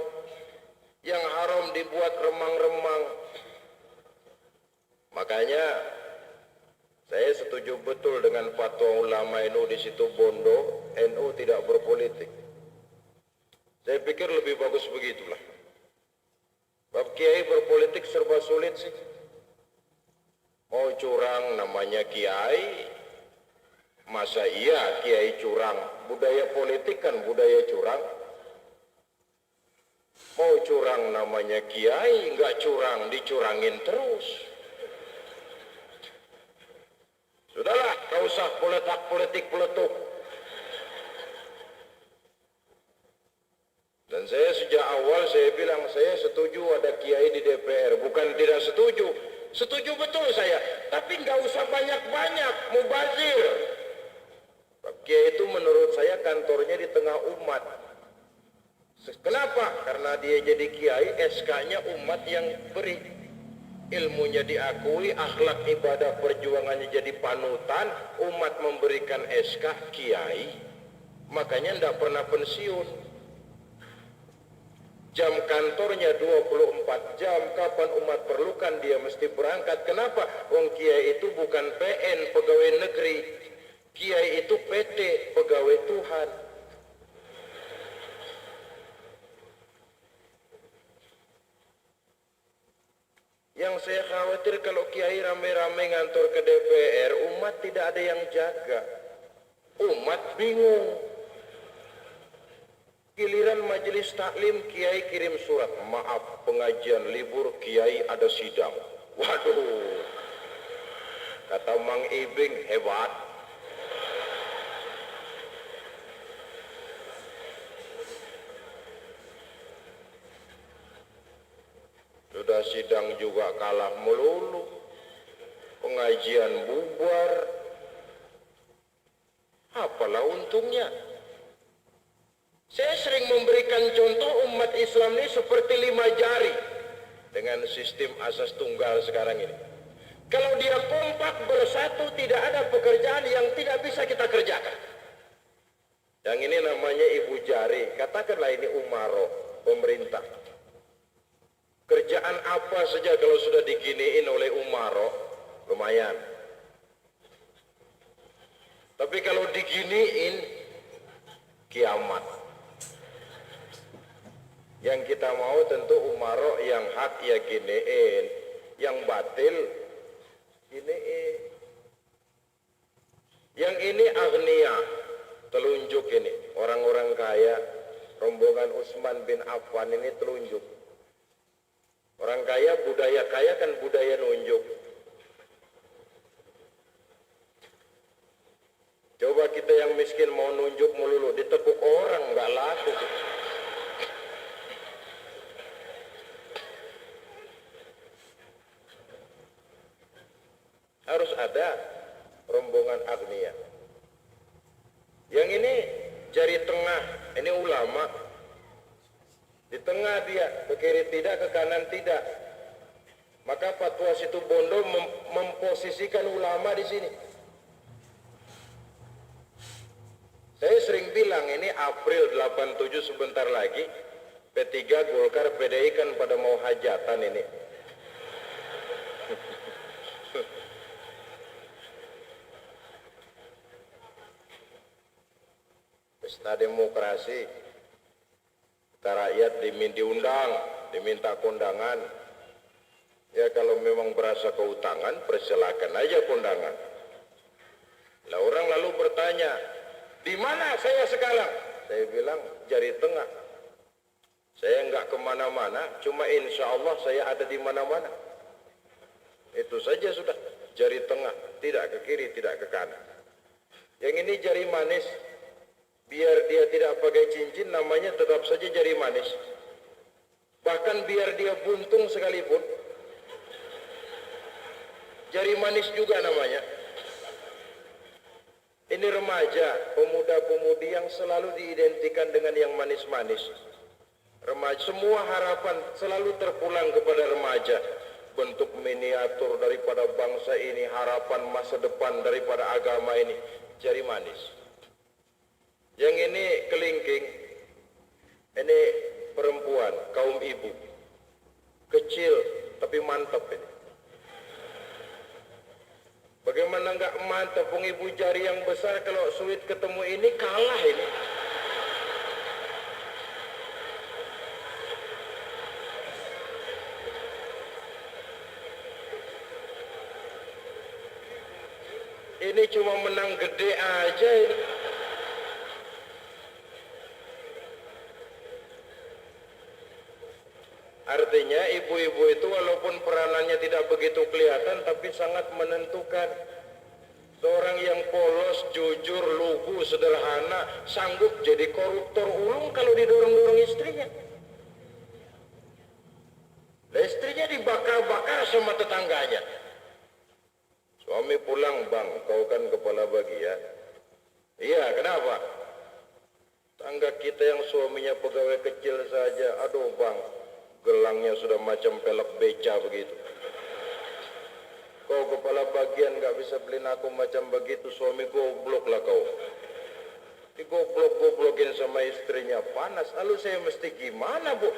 yang haram dibuat remang-remang. Makanya saya setuju betul dengan fatwa ulama NU di situ Bondo, NU tidak berpolitik. Saya pikir lebih bagus begitulah. Bab kiai berpolitik serba sulit sih. Mau curang namanya kiai, masa iya kiai curang? Budaya politik kan budaya curang. Mau curang namanya kiai, nggak curang dicurangin terus. Sudahlah, gak usah politik-peletuk. Dan saya sejak awal saya bilang saya setuju ada kiai di DPR, bukan tidak setuju. Setuju betul saya, tapi nggak usah banyak-banyak, mubazir. Kiai itu menurut saya kantornya di tengah umat. Kenapa? Karena dia jadi kiai, SK-nya umat yang beri. ilmunya diakui, akhlak ibadah perjuangannya jadi panutan, umat memberikan SK kiai, makanya tidak pernah pensiun. Jam kantornya 24 jam, kapan umat perlukan dia mesti berangkat. Kenapa? Wong kiai itu bukan PN, pegawai negeri. Kiai itu PT, pegawai Tuhan. Yang saya khawatir kalau kiai rame-rame ngantor ke DPR, umat tidak ada yang jaga. Umat bingung. Giliran majelis taklim, kiai kirim surat, maaf pengajian libur, kiai ada sidang. Waduh, kata Mang Ibing, hebat. Sudah sidang juga kalah melulu, pengajian bubar, apalah untungnya. Saya sering memberikan contoh umat Islam ini seperti 5 jari dengan sistem asas tunggal sekarang ini. Kalau dia kompak bersatu, tidak ada pekerjaan yang tidak bisa kita kerjakan. Yang ini namanya ibu jari, katakanlah ini umaro, pemerintah. Kerjaan apa saja kalau sudah diginiin oleh umaro, lumayan. Tapi kalau diginiin, kiamat. Yang kita mau tentu umaro yang hak ya giniin, yang batil giniin. Yang ini agnia, telunjuk ini, orang-orang kaya, rombongan Utsman bin Affan ini telunjuk. Orang kaya kan budaya nunjuk. Coba kita yang miskin mau nunjuk melulu, ditepuk orang nggak laku. Harus ada rombongan agnia. Yang ini jari tengah, ini ulama. Di tengah dia, ke kiri tidak, ke kanan tidak. Maka fatwa situ Bondo memposisikan ulama di sini. Saya sering bilang ini April 87 sebentar lagi, P3, Golkar, PDI kan pada mau hajatan ini. Pesta demokrasi, kita rakyat diundang, diminta kondangan. Ya kalau memang berasa keutangan, persilakan aja kondangan. Lah orang lalu bertanya, di mana saya sekarang? Saya bilang jari tengah. Saya enggak kemana-mana, cuma insya Allah saya ada di mana-mana. Itu saja sudah, jari tengah, tidak ke kiri, tidak ke kanan. Yang ini jari manis. Biar dia tidak pakai cincin, namanya tetap saja jari manis. Bahkan biar dia buntung sekalipun, jari manis juga namanya. Ini remaja, pemuda-pemudi yang selalu diidentikan dengan yang manis-manis. Remaja, semua harapan selalu terpulang kepada remaja. Bentuk miniatur daripada bangsa ini, harapan masa depan daripada agama ini, jari manis. Yang ini kelingking, ini perempuan, kaum ibu, kecil tapi mantap ini. Bagaimana enggak mantap, ibu jari yang besar kalau sulit ketemu ini kalah ini. Ini cuma menang gede aja ini. Artinya ibu-ibu itu walaupun peranannya tidak begitu kelihatan tapi sangat menentukan. Seorang yang polos, jujur, lugu, sederhana, sanggup jadi koruptor ulung kalau didorong-dorong istrinya. Nah, istrinya dibakar-bakar sama tetangganya. Suami pulang, bang, kau kan kepala bagian. Iya, kenapa? Tangga kita yang suaminya pegawai kecil saja, aduh bang, gelangnya sudah macam pelek beca begitu. Kau kepala bagian gak bisa beliin aku macam begitu, suami goblok lah kau. Digoblok-goblokin sama istrinya, panas. Lalu saya mesti gimana bu?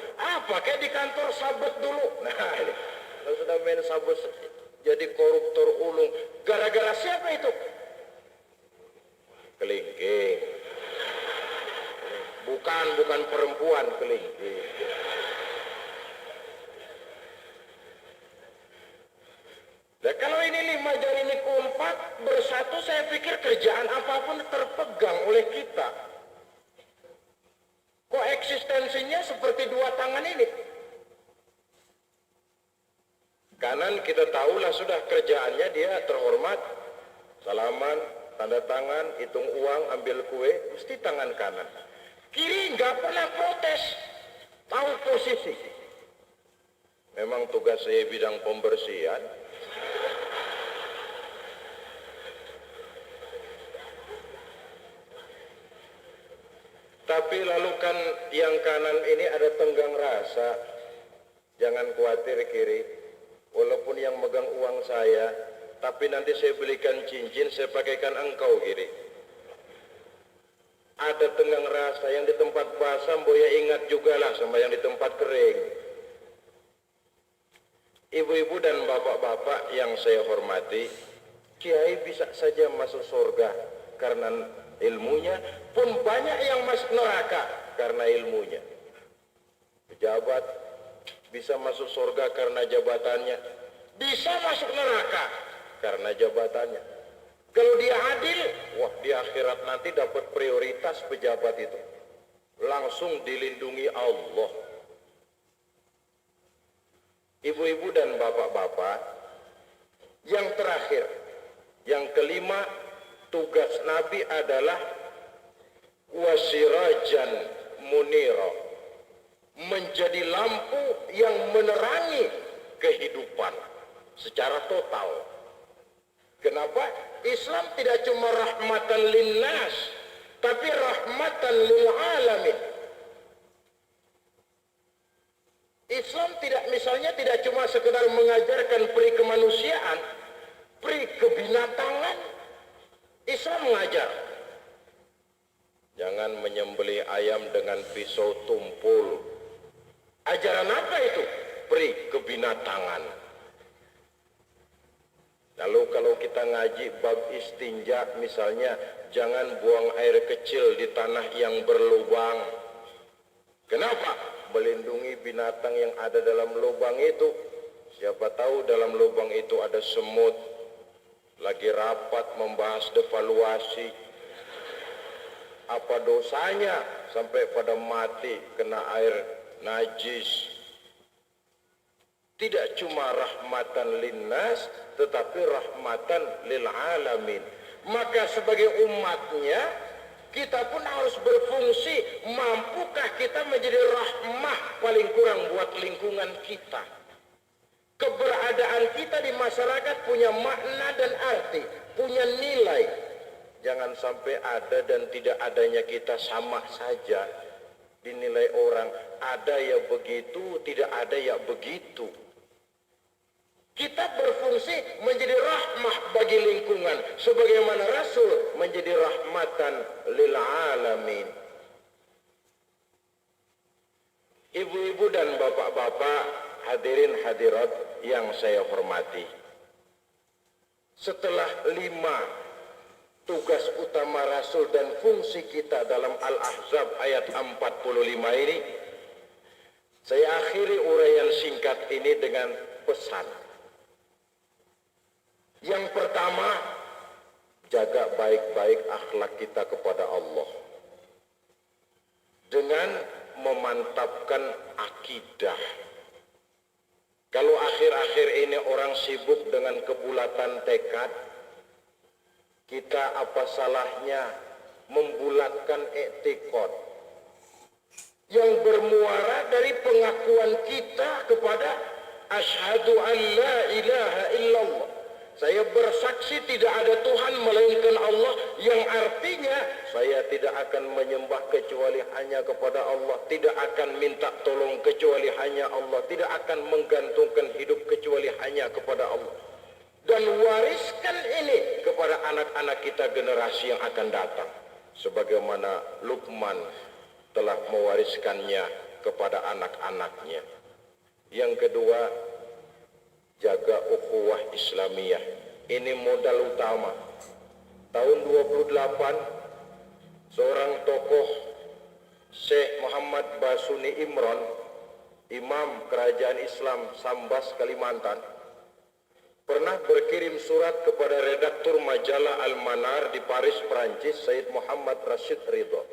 Pakai di kantor sabet dulu. Nah ini, kalau sudah main sabet jadi koruptor ulung. Gara-gara siapa itu? Kelingking. Bukan perempuan, kelingking. Nah, kalau ini 5 jari ini kompak bersatu, saya pikir kerjaan apapun terpegang oleh kita. Kok eksistensinya seperti 2 tangan ini? Kanan kita tahulah sudah kerjaannya dia terhormat, salaman, tanda tangan, hitung uang, ambil kue, mesti tangan kanan. Kiri nggak pernah protes, tahu posisi. Memang tugas saya bidang pembersihan. Tapi lalu kan yang kanan ini ada tenggang rasa. Jangan khawatir kiri. Walaupun yang megang uang saya, tapi nanti saya belikan cincin, saya pakaikan engkau kiri. Ada tenggang rasa, yang di tempat basah Boya ingat juga lah sama yang di tempat kering. Ibu-ibu dan bapak-bapak yang saya hormati, kiai bisa saja masuk surga karena ilmunya, pun banyak yang masuk neraka karena ilmunya. Pejabat bisa masuk surga karena jabatannya, bisa masuk neraka karena jabatannya. Kalau dia adil, wah di akhirat nanti dapat prioritas pejabat itu, langsung dilindungi Allah. Ibu-ibu dan bapak-bapak, yang terakhir, yang kelima, tugas Nabi adalah wasirajan munira, menjadi lampu yang menerangi kehidupan secara total. Kenapa? Islam tidak cuma rahmatan linnas, tapi rahmatan lil alamin. Islam misalnya tidak cuma sekedar mengajarkan peri kemanusiaan, peri kebinatangan. Islam mengajar jangan menyembelih ayam dengan pisau tumpul. Ajaran apa itu? Peri kebinatangan. Lalu kalau kita ngaji bab istinja misalnya, jangan buang air kecil di tanah yang berlubang. Kenapa? Melindungi binatang yang ada dalam lubang itu. Siapa tahu dalam lubang itu ada semut, lagi rapat membahas devaluasi. Apa dosanya sampai pada mati kena air najis? Tidak cuma rahmatan linnas, tetapi rahmatan lil alamin. Maka sebagai umatnya, kita pun harus berfungsi. Mampukah kita menjadi rahmah paling kurang buat lingkungan kita? Keberadaan kita di masyarakat punya makna dan arti, punya nilai. Jangan sampai ada dan tidak adanya kita sama saja dinilai orang. Ada ya begitu, tidak ada ya begitu. Kita berfungsi menjadi rahmah bagi lingkungan, sebagaimana Rasul menjadi rahmatan lil alamin. Ibu-ibu dan bapak-bapak, hadirin hadirat yang saya hormati. Setelah 5 tugas utama Rasul dan fungsi kita dalam Al-Ahzab ayat 45 ini, saya akhiri uraian singkat ini dengan pesan. Yang pertama, jaga baik-baik akhlak kita kepada Allah dengan memantapkan akidah. Kalau akhir-akhir ini orang sibuk dengan kebulatan tekad, kita apa salahnya membulatkan i'tiqad yang bermuara dari pengakuan kita kepada asyhadu an la ilaha illallah. Saya bersaksi tidak ada Tuhan melainkan Allah, yang artinya saya tidak akan menyembah kecuali hanya kepada Allah, tidak akan minta tolong kecuali hanya Allah, tidak akan menggantungkan hidup kecuali hanya kepada Allah. dan wariskan ini kepada anak-anak kita generasi yang akan datang sebagaimana Luqman telah mewariskannya kepada anak-anaknya. Yang kedua, jaga ukhuwah Islamiyah. Ini modal utama. Tahun 28 seorang tokoh Syekh Muhammad Basuni Imron, Imam Kerajaan Islam Sambas Kalimantan, pernah berkirim surat kepada redaktur majalah Al-Manar di Paris, Prancis, Said Muhammad Rashid Ridho.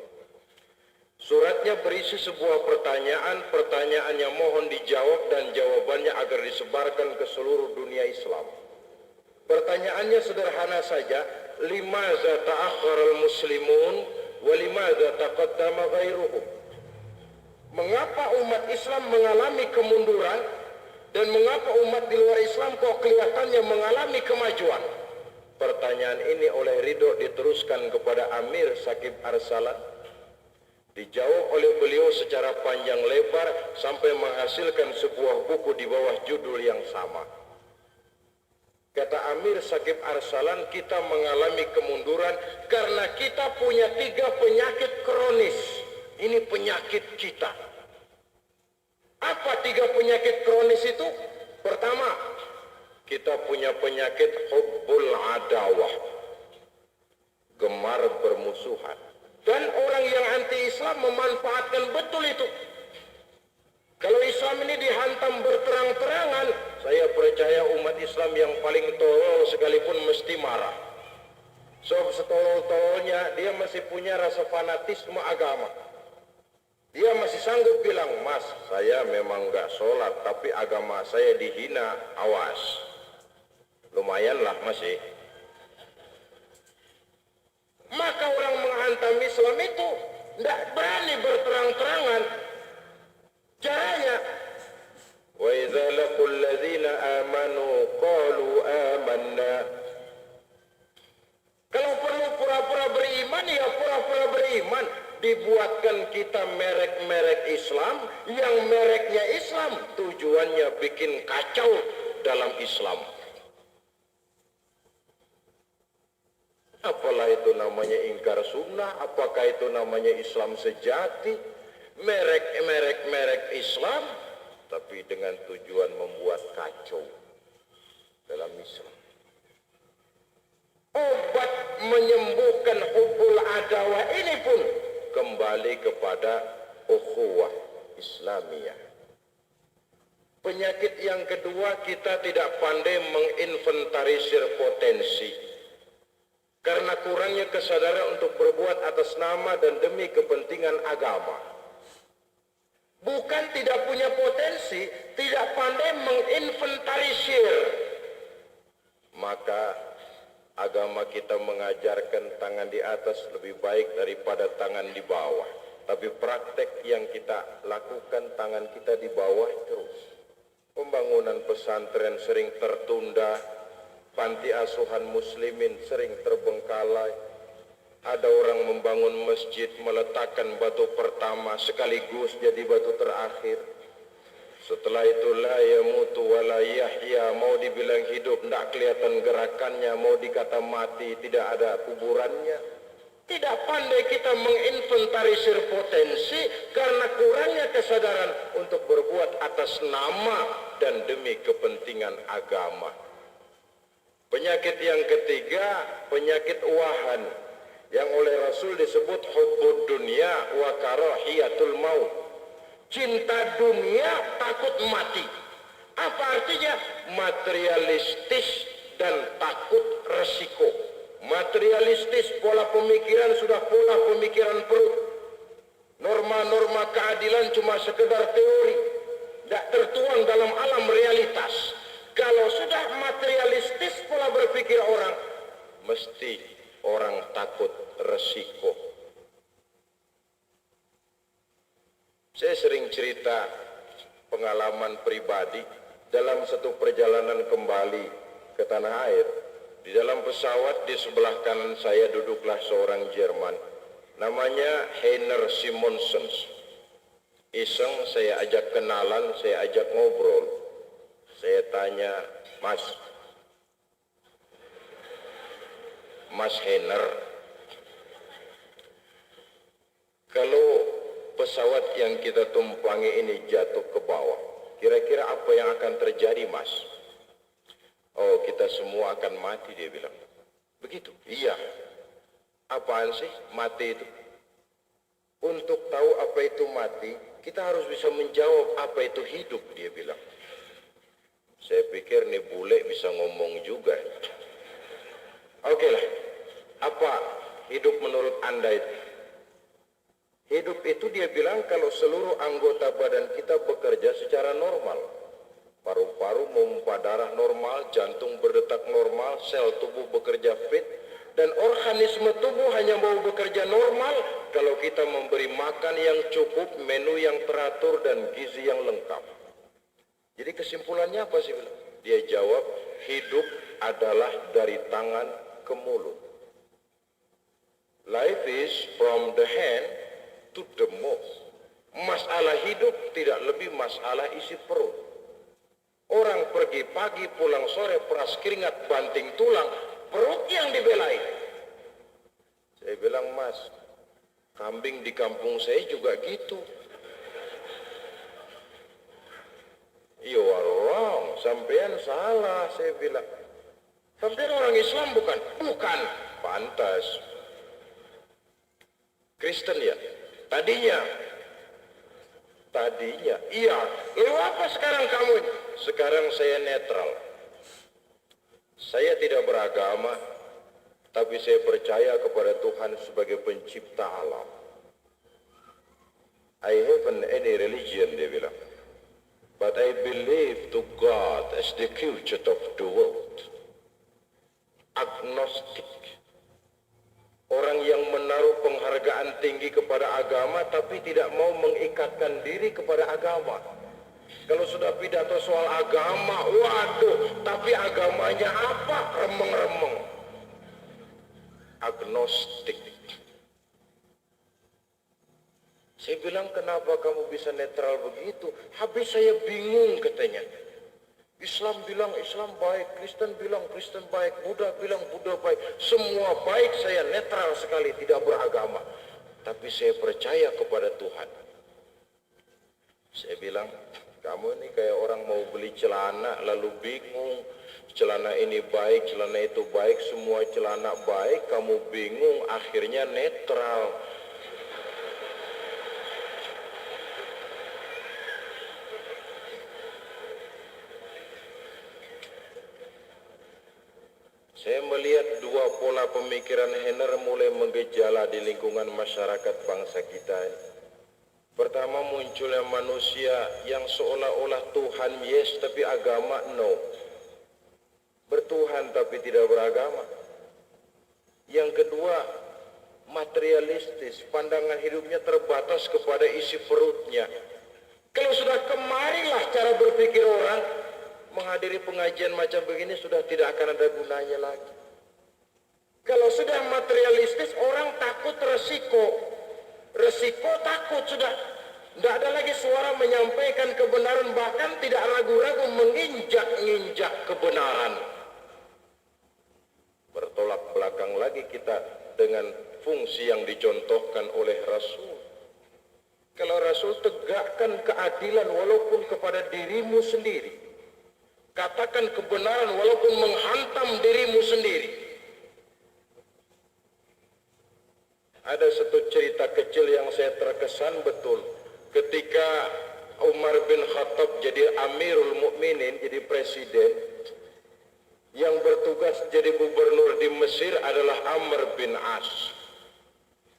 Suratnya berisi sebuah pertanyaan, pertanyaannya mohon dijawab dan jawabannya agar disebarkan ke seluruh dunia Islam. Pertanyaannya sederhana saja, limaza ta'akhkharal muslimun wa limaza taqaddama ghairuhum? Mengapa umat Islam mengalami kemunduran dan mengapa umat di luar Islam kok kelihatannya mengalami kemajuan? Pertanyaan ini oleh Ridho diteruskan kepada Amir Shakib Arsalan. Dijawab oleh beliau secara panjang lebar sampai menghasilkan sebuah buku di bawah judul yang sama. Kata Amir Shakib Arsalan, kita mengalami kemunduran karena kita punya 3 penyakit kronis. Ini penyakit kita. Apa 3 penyakit kronis itu? Pertama, kita punya penyakit hubbul adawah, gemar bermusuhan. Dan orang yang anti-Islam memanfaatkan betul itu. Kalau Islam ini dihantam berterang-terangan, saya percaya umat Islam yang paling tolol sekalipun mesti marah. Sebab setolol-tololnya dia masih punya rasa fanatisme agama. Dia masih sanggup bilang, mas, saya memang gak sholat, tapi agama saya dihina, awas. Lumayanlah masih. Maka orang menghantam Islam itu tidak berani berterang-terangan. Caranya, wa idza laqul ladzina amanu qalu amanna. Kalau perlu pura-pura beriman, ya pura-pura beriman. Dibuatkan kita merek-merek Islam yang mereknya Islam, tujuannya bikin kacau dalam Islam. Apalah itu namanya ingkar sunnah, apakah itu namanya Islam sejati, merek Islam, tapi dengan tujuan membuat kacau dalam Islam. Obat menyembuhkan hubbul adawah ini pun kembali kepada ukhuwah Islamiyah. Penyakit yang kedua, kita tidak pandai menginventarisir potensi. Karena kurangnya kesadaran untuk berbuat atas nama dan demi kepentingan agama. Bukan tidak punya potensi, tidak pandai menginventarisir. Maka agama kita mengajarkan tangan di atas lebih baik daripada tangan di bawah. Tapi praktek yang kita lakukan, tangan kita di bawah terus. Pembangunan pesantren sering tertunda. Panti asuhan muslimin sering terbengkalai. Ada orang membangun masjid, meletakkan batu pertama sekaligus jadi batu terakhir. Setelah itu la yamutu wa la yahya, mau dibilang hidup tidak kelihatan gerakannya, mau dikata mati tidak ada kuburannya. Tidak pandai kita menginventarisir potensi karena kurangnya kesadaran untuk berbuat atas nama dan demi kepentingan agama. Penyakit yang ketiga, penyakit wahan, yang oleh Rasul disebut hubbud dunya wa karahiyatul maut. Cinta dunia, takut mati. Apa artinya? Materialistis dan takut resiko. Materialistis, pola pemikiran sudah pola pemikiran perut. Norma-norma keadilan cuma sekedar teori, tidak tertuang dalam alam realitas. Kalau sudah materialistis pola berpikir orang, mesti orang takut resiko. Saya sering cerita pengalaman pribadi dalam satu perjalanan kembali ke tanah air. Di dalam pesawat di sebelah kanan saya duduklah seorang Jerman, namanya Heiner Simonsen. Iseng saya ajak kenalan, saya ajak ngobrol. Saya tanya, Mas, Mas Henner, kalau pesawat yang kita tumpangi ini jatuh ke bawah, kira-kira apa yang akan terjadi, Mas? Oh, kita semua akan mati, dia bilang. Begitu? Iya. Apaan sih mati itu? Untuk tahu apa itu mati, kita harus bisa menjawab apa itu hidup, dia bilang. Saya pikir nih bule bisa ngomong juga. Oke lah, apa hidup menurut Anda itu? Hidup itu dia bilang kalau seluruh anggota badan kita bekerja secara normal. Paru-paru memompa darah normal, jantung berdetak normal, sel tubuh bekerja fit, dan organisme tubuh hanya mau bekerja normal kalau kita memberi makan yang cukup, menu yang teratur, dan gizi yang lengkap. Jadi kesimpulannya apa sih? Dia jawab, hidup adalah dari tangan ke mulut. Life is from the hand to the mouth. Masalah hidup tidak lebih masalah isi perut. Orang pergi pagi pulang sore peras keringat banting tulang, perut yang dibelain. Saya bilang, Mas, kambing di kampung saya juga gitu. You are wrong, sampean salah, saya bilang. Sampean orang Islam bukan? Bukan. Pantas. Kristen ya? Tadinya. Iya. Lalu apa sekarang kamu? Sekarang saya netral. Saya tidak beragama, tapi saya percaya kepada Tuhan sebagai pencipta alam. I haven't any religion, dia bilang. But I believe to God as the creator of the world. Agnostik. Orang yang menaruh penghargaan tinggi kepada agama tapi tidak mau mengikatkan diri kepada agama. Kalau sudah pidato soal agama, waduh, tapi agamanya apa? Remeng-remeng. Agnostik. Saya bilang, kenapa kamu bisa netral begitu? Habis saya bingung, katanya. Islam bilang Islam baik, Kristen bilang Kristen baik, Buddha bilang Buddha baik. Semua baik, saya netral sekali, tidak beragama. Tapi saya percaya kepada Tuhan. Saya bilang, kamu ini kayak orang mau beli celana lalu bingung. Celana ini baik, celana itu baik, semua celana baik, kamu bingung, akhirnya netral. Saya melihat dua pola pemikiran Henner mulai menggejala di lingkungan masyarakat bangsa kita. Pertama, munculnya manusia yang seolah-olah Tuhan yes tapi agama no. Bertuhan tapi tidak beragama. Yang kedua, materialistis, pandangan hidupnya terbatas kepada isi perutnya. Kalau sudah kemarilah cara berpikir orang, menghadiri pengajian macam begini sudah tidak akan ada gunanya lagi. Kalau sudah materialistis, orang takut resiko. Resiko takut sudah. Tidak ada lagi suara menyampaikan kebenaran, bahkan tidak ragu-ragu menginjak-injak kebenaran. Bertolak belakang lagi kita dengan fungsi yang dicontohkan oleh Rasul. Kalau Rasul tegakkan keadilan walaupun kepada dirimu sendiri. Katakan kebenaran walaupun menghantam dirimu sendiri. Ada satu cerita kecil yang saya terkesan betul. Ketika Umar bin Khattab jadi Amirul Mukminin, jadi presiden, yang bertugas jadi gubernur di Mesir adalah Amr bin As.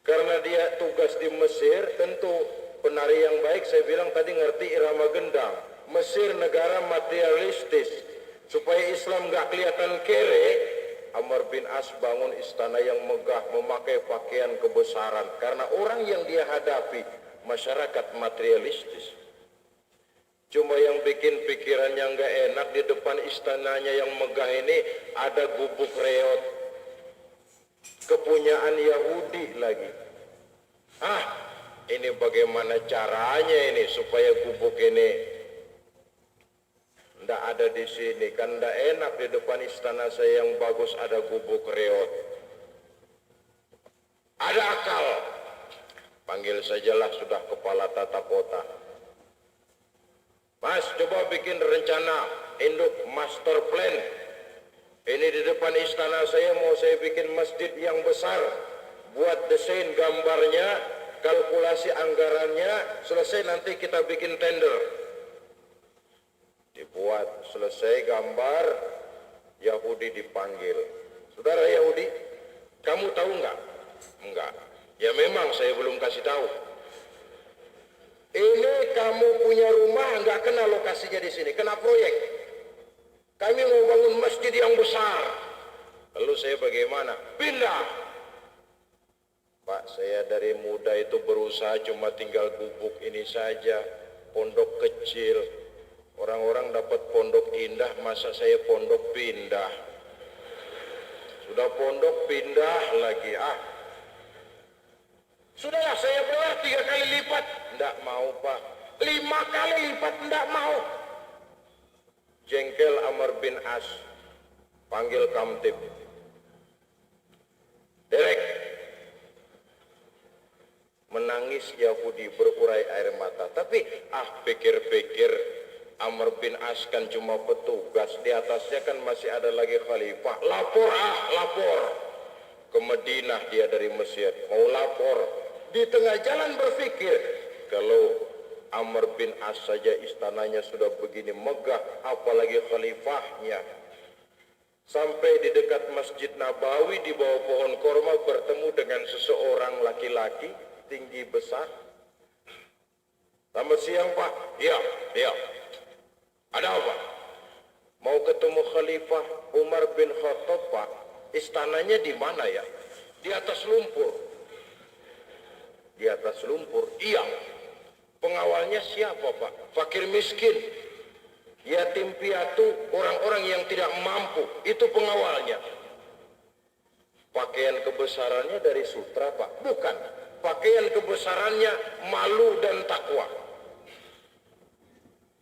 Karena dia tugas di Mesir, tentu penari yang baik, saya bilang tadi ngerti irama gendang. Mesir negara materialistis, supaya Islam gak kelihatan kere, Amr bin As bangun istana yang megah, memakai pakaian kebesaran, karena orang yang dia hadapi masyarakat materialistis. Cuma yang bikin pikirannya gak enak, di depan istananya yang megah ini ada gubuk reot, kepunyaan Yahudi lagi. Ini bagaimana caranya ini supaya gubuk ini ndak ada di sini, kan ndak enak di depan istana saya yang bagus ada gubuk reot. Ada akal. Panggil sajalah sudah kepala tata kota. Mas, coba bikin rencana induk master plan. Ini di depan istana saya mau saya bikin masjid yang besar. Buat desain gambarnya, kalkulasi anggarannya, selesai nanti kita bikin tender. Dibuat, selesai gambar, Yahudi dipanggil. Saudara Yahudi, kamu tahu enggak? Enggak. Ya memang saya belum kasih tahu. Ini kamu punya rumah enggak kena lokasinya di sini, kena proyek. Kami mau bangun masjid yang besar. Lalu saya bagaimana? Pindah. Pak, saya dari muda itu berusaha cuma tinggal gubuk ini saja, pondok kecil. Orang-orang dapat pondok indah, masa saya pondok pindah? Sudah pondok pindah lagi, Sudahlah saya bayar 3 kali lipat. Enggak mau Pak. 5 kali lipat enggak mau. Jengkel Amr bin As. Panggil Kamtib. Derek. Menangis Yahudi berurai air mata. Tapi pikir-pikir Amr bin As kan cuma petugas. Di atasnya kan masih ada lagi khalifah. Lapor lapor. Ke Madinah dia dari Mesir. Mau lapor. Di tengah jalan berpikir, kalau Amr bin As saja istananya sudah begini megah, apalagi khalifahnya. Sampai di dekat Masjid Nabawi di bawah pohon korma bertemu dengan seseorang laki-laki tinggi besar. Selamat siang Pak. Ya. Ada apa? Mau ketemu Khalifah Umar bin Khattab Pak. Istananya di mana ya? Di atas lumpur. Di atas lumpur? Iya. Pengawalnya siapa Pak? Fakir miskin, yatim piatu, orang-orang yang tidak mampu. Itu pengawalnya. Pakaian kebesarannya dari sutra Pak? Bukan. Pakaian kebesarannya malu dan takwa.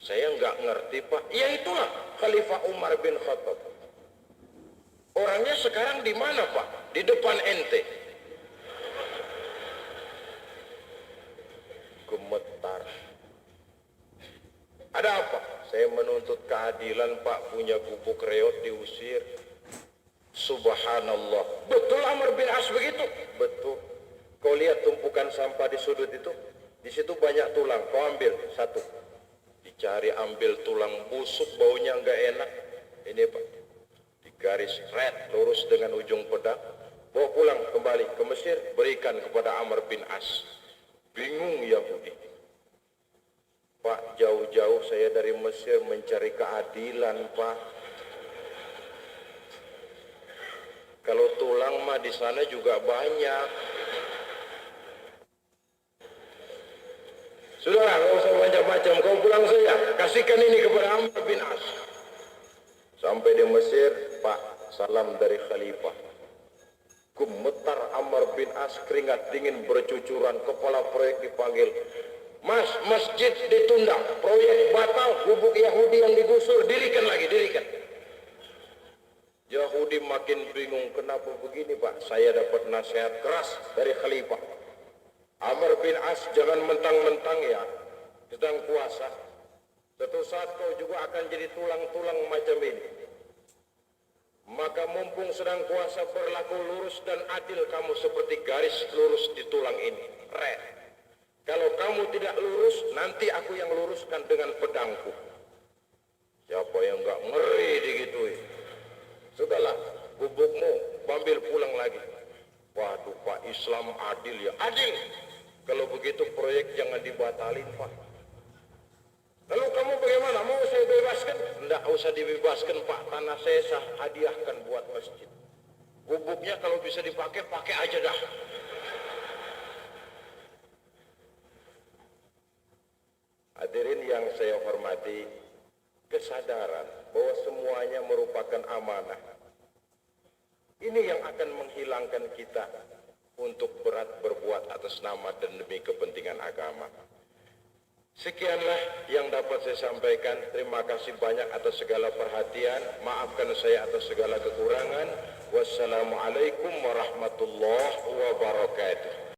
Saya nggak ngerti Pak. Ya itulah Khalifah Umar bin Khattab. Orangnya sekarang di mana Pak? Di depan ente. Gemetar. Ada apa? Saya menuntut keadilan Pak, punya gubuk reot diusir. Subhanallah. Betul Amr bin As begitu? Betul. Kau lihat tumpukan sampah di sudut itu? Di situ banyak tulang. Kau ambil satu. Dicari ambil tulang busuk, baunya enggak enak. Ini Pak. Digaris red lurus dengan ujung pedang. Bawa pulang kembali ke Mesir, berikan kepada Amr bin As. Bingung Yahudi. Pak, jauh-jauh saya dari Mesir mencari keadilan Pak. Kalau tulang mah di sana juga banyak. Sudah, nggak usah macam-macam. Kau pulang saja. Kasihkan ini kepada Amr bin As. Sampai di Mesir, Pak, salam dari Khalifah. Gemetar Amr bin As, keringat dingin bercucuran. Kepala proyek dipanggil. Mas, masjid ditunda, proyek batal, gubuk Yahudi yang digusur, dirikan lagi, dirikan. Yahudi makin bingung, kenapa begini Pak? Saya dapat nasihat keras dari Khalifah. Amr bin As, jangan mentang-mentang ya, sedang puasa. Suatu saat kau juga akan jadi tulang-tulang macam ini. Maka mumpung sedang puasa, berlaku lurus dan adil kamu seperti garis lurus di tulang ini. Red. Kalau kamu tidak lurus, nanti aku yang luruskan dengan pedangku. Siapa yang enggak ngeri digituin? Sudahlah, gubukmu ambil pulang lagi. Waduh Pak, Islam adil ya. Adil. Kalau begitu proyek jangan dibatalin Pak. Lalu kamu bagaimana? Mau saya bebaskan? Tidak usah dibebaskan Pak, tanah saya hadiahkan buat masjid. Gubuknya kalau bisa dipakai, pakai aja dah. Hadirin yang saya hormati, kesadaran bahwa semuanya merupakan amanah. Ini yang akan menghilangkan kita untuk berat berbuat atas nama dan demi kepentingan agama. Sekianlah yang dapat saya sampaikan. Terima kasih banyak atas segala perhatian. Maafkan saya atas segala kekurangan. Wassalamualaikum warahmatullahi wabarakatuh.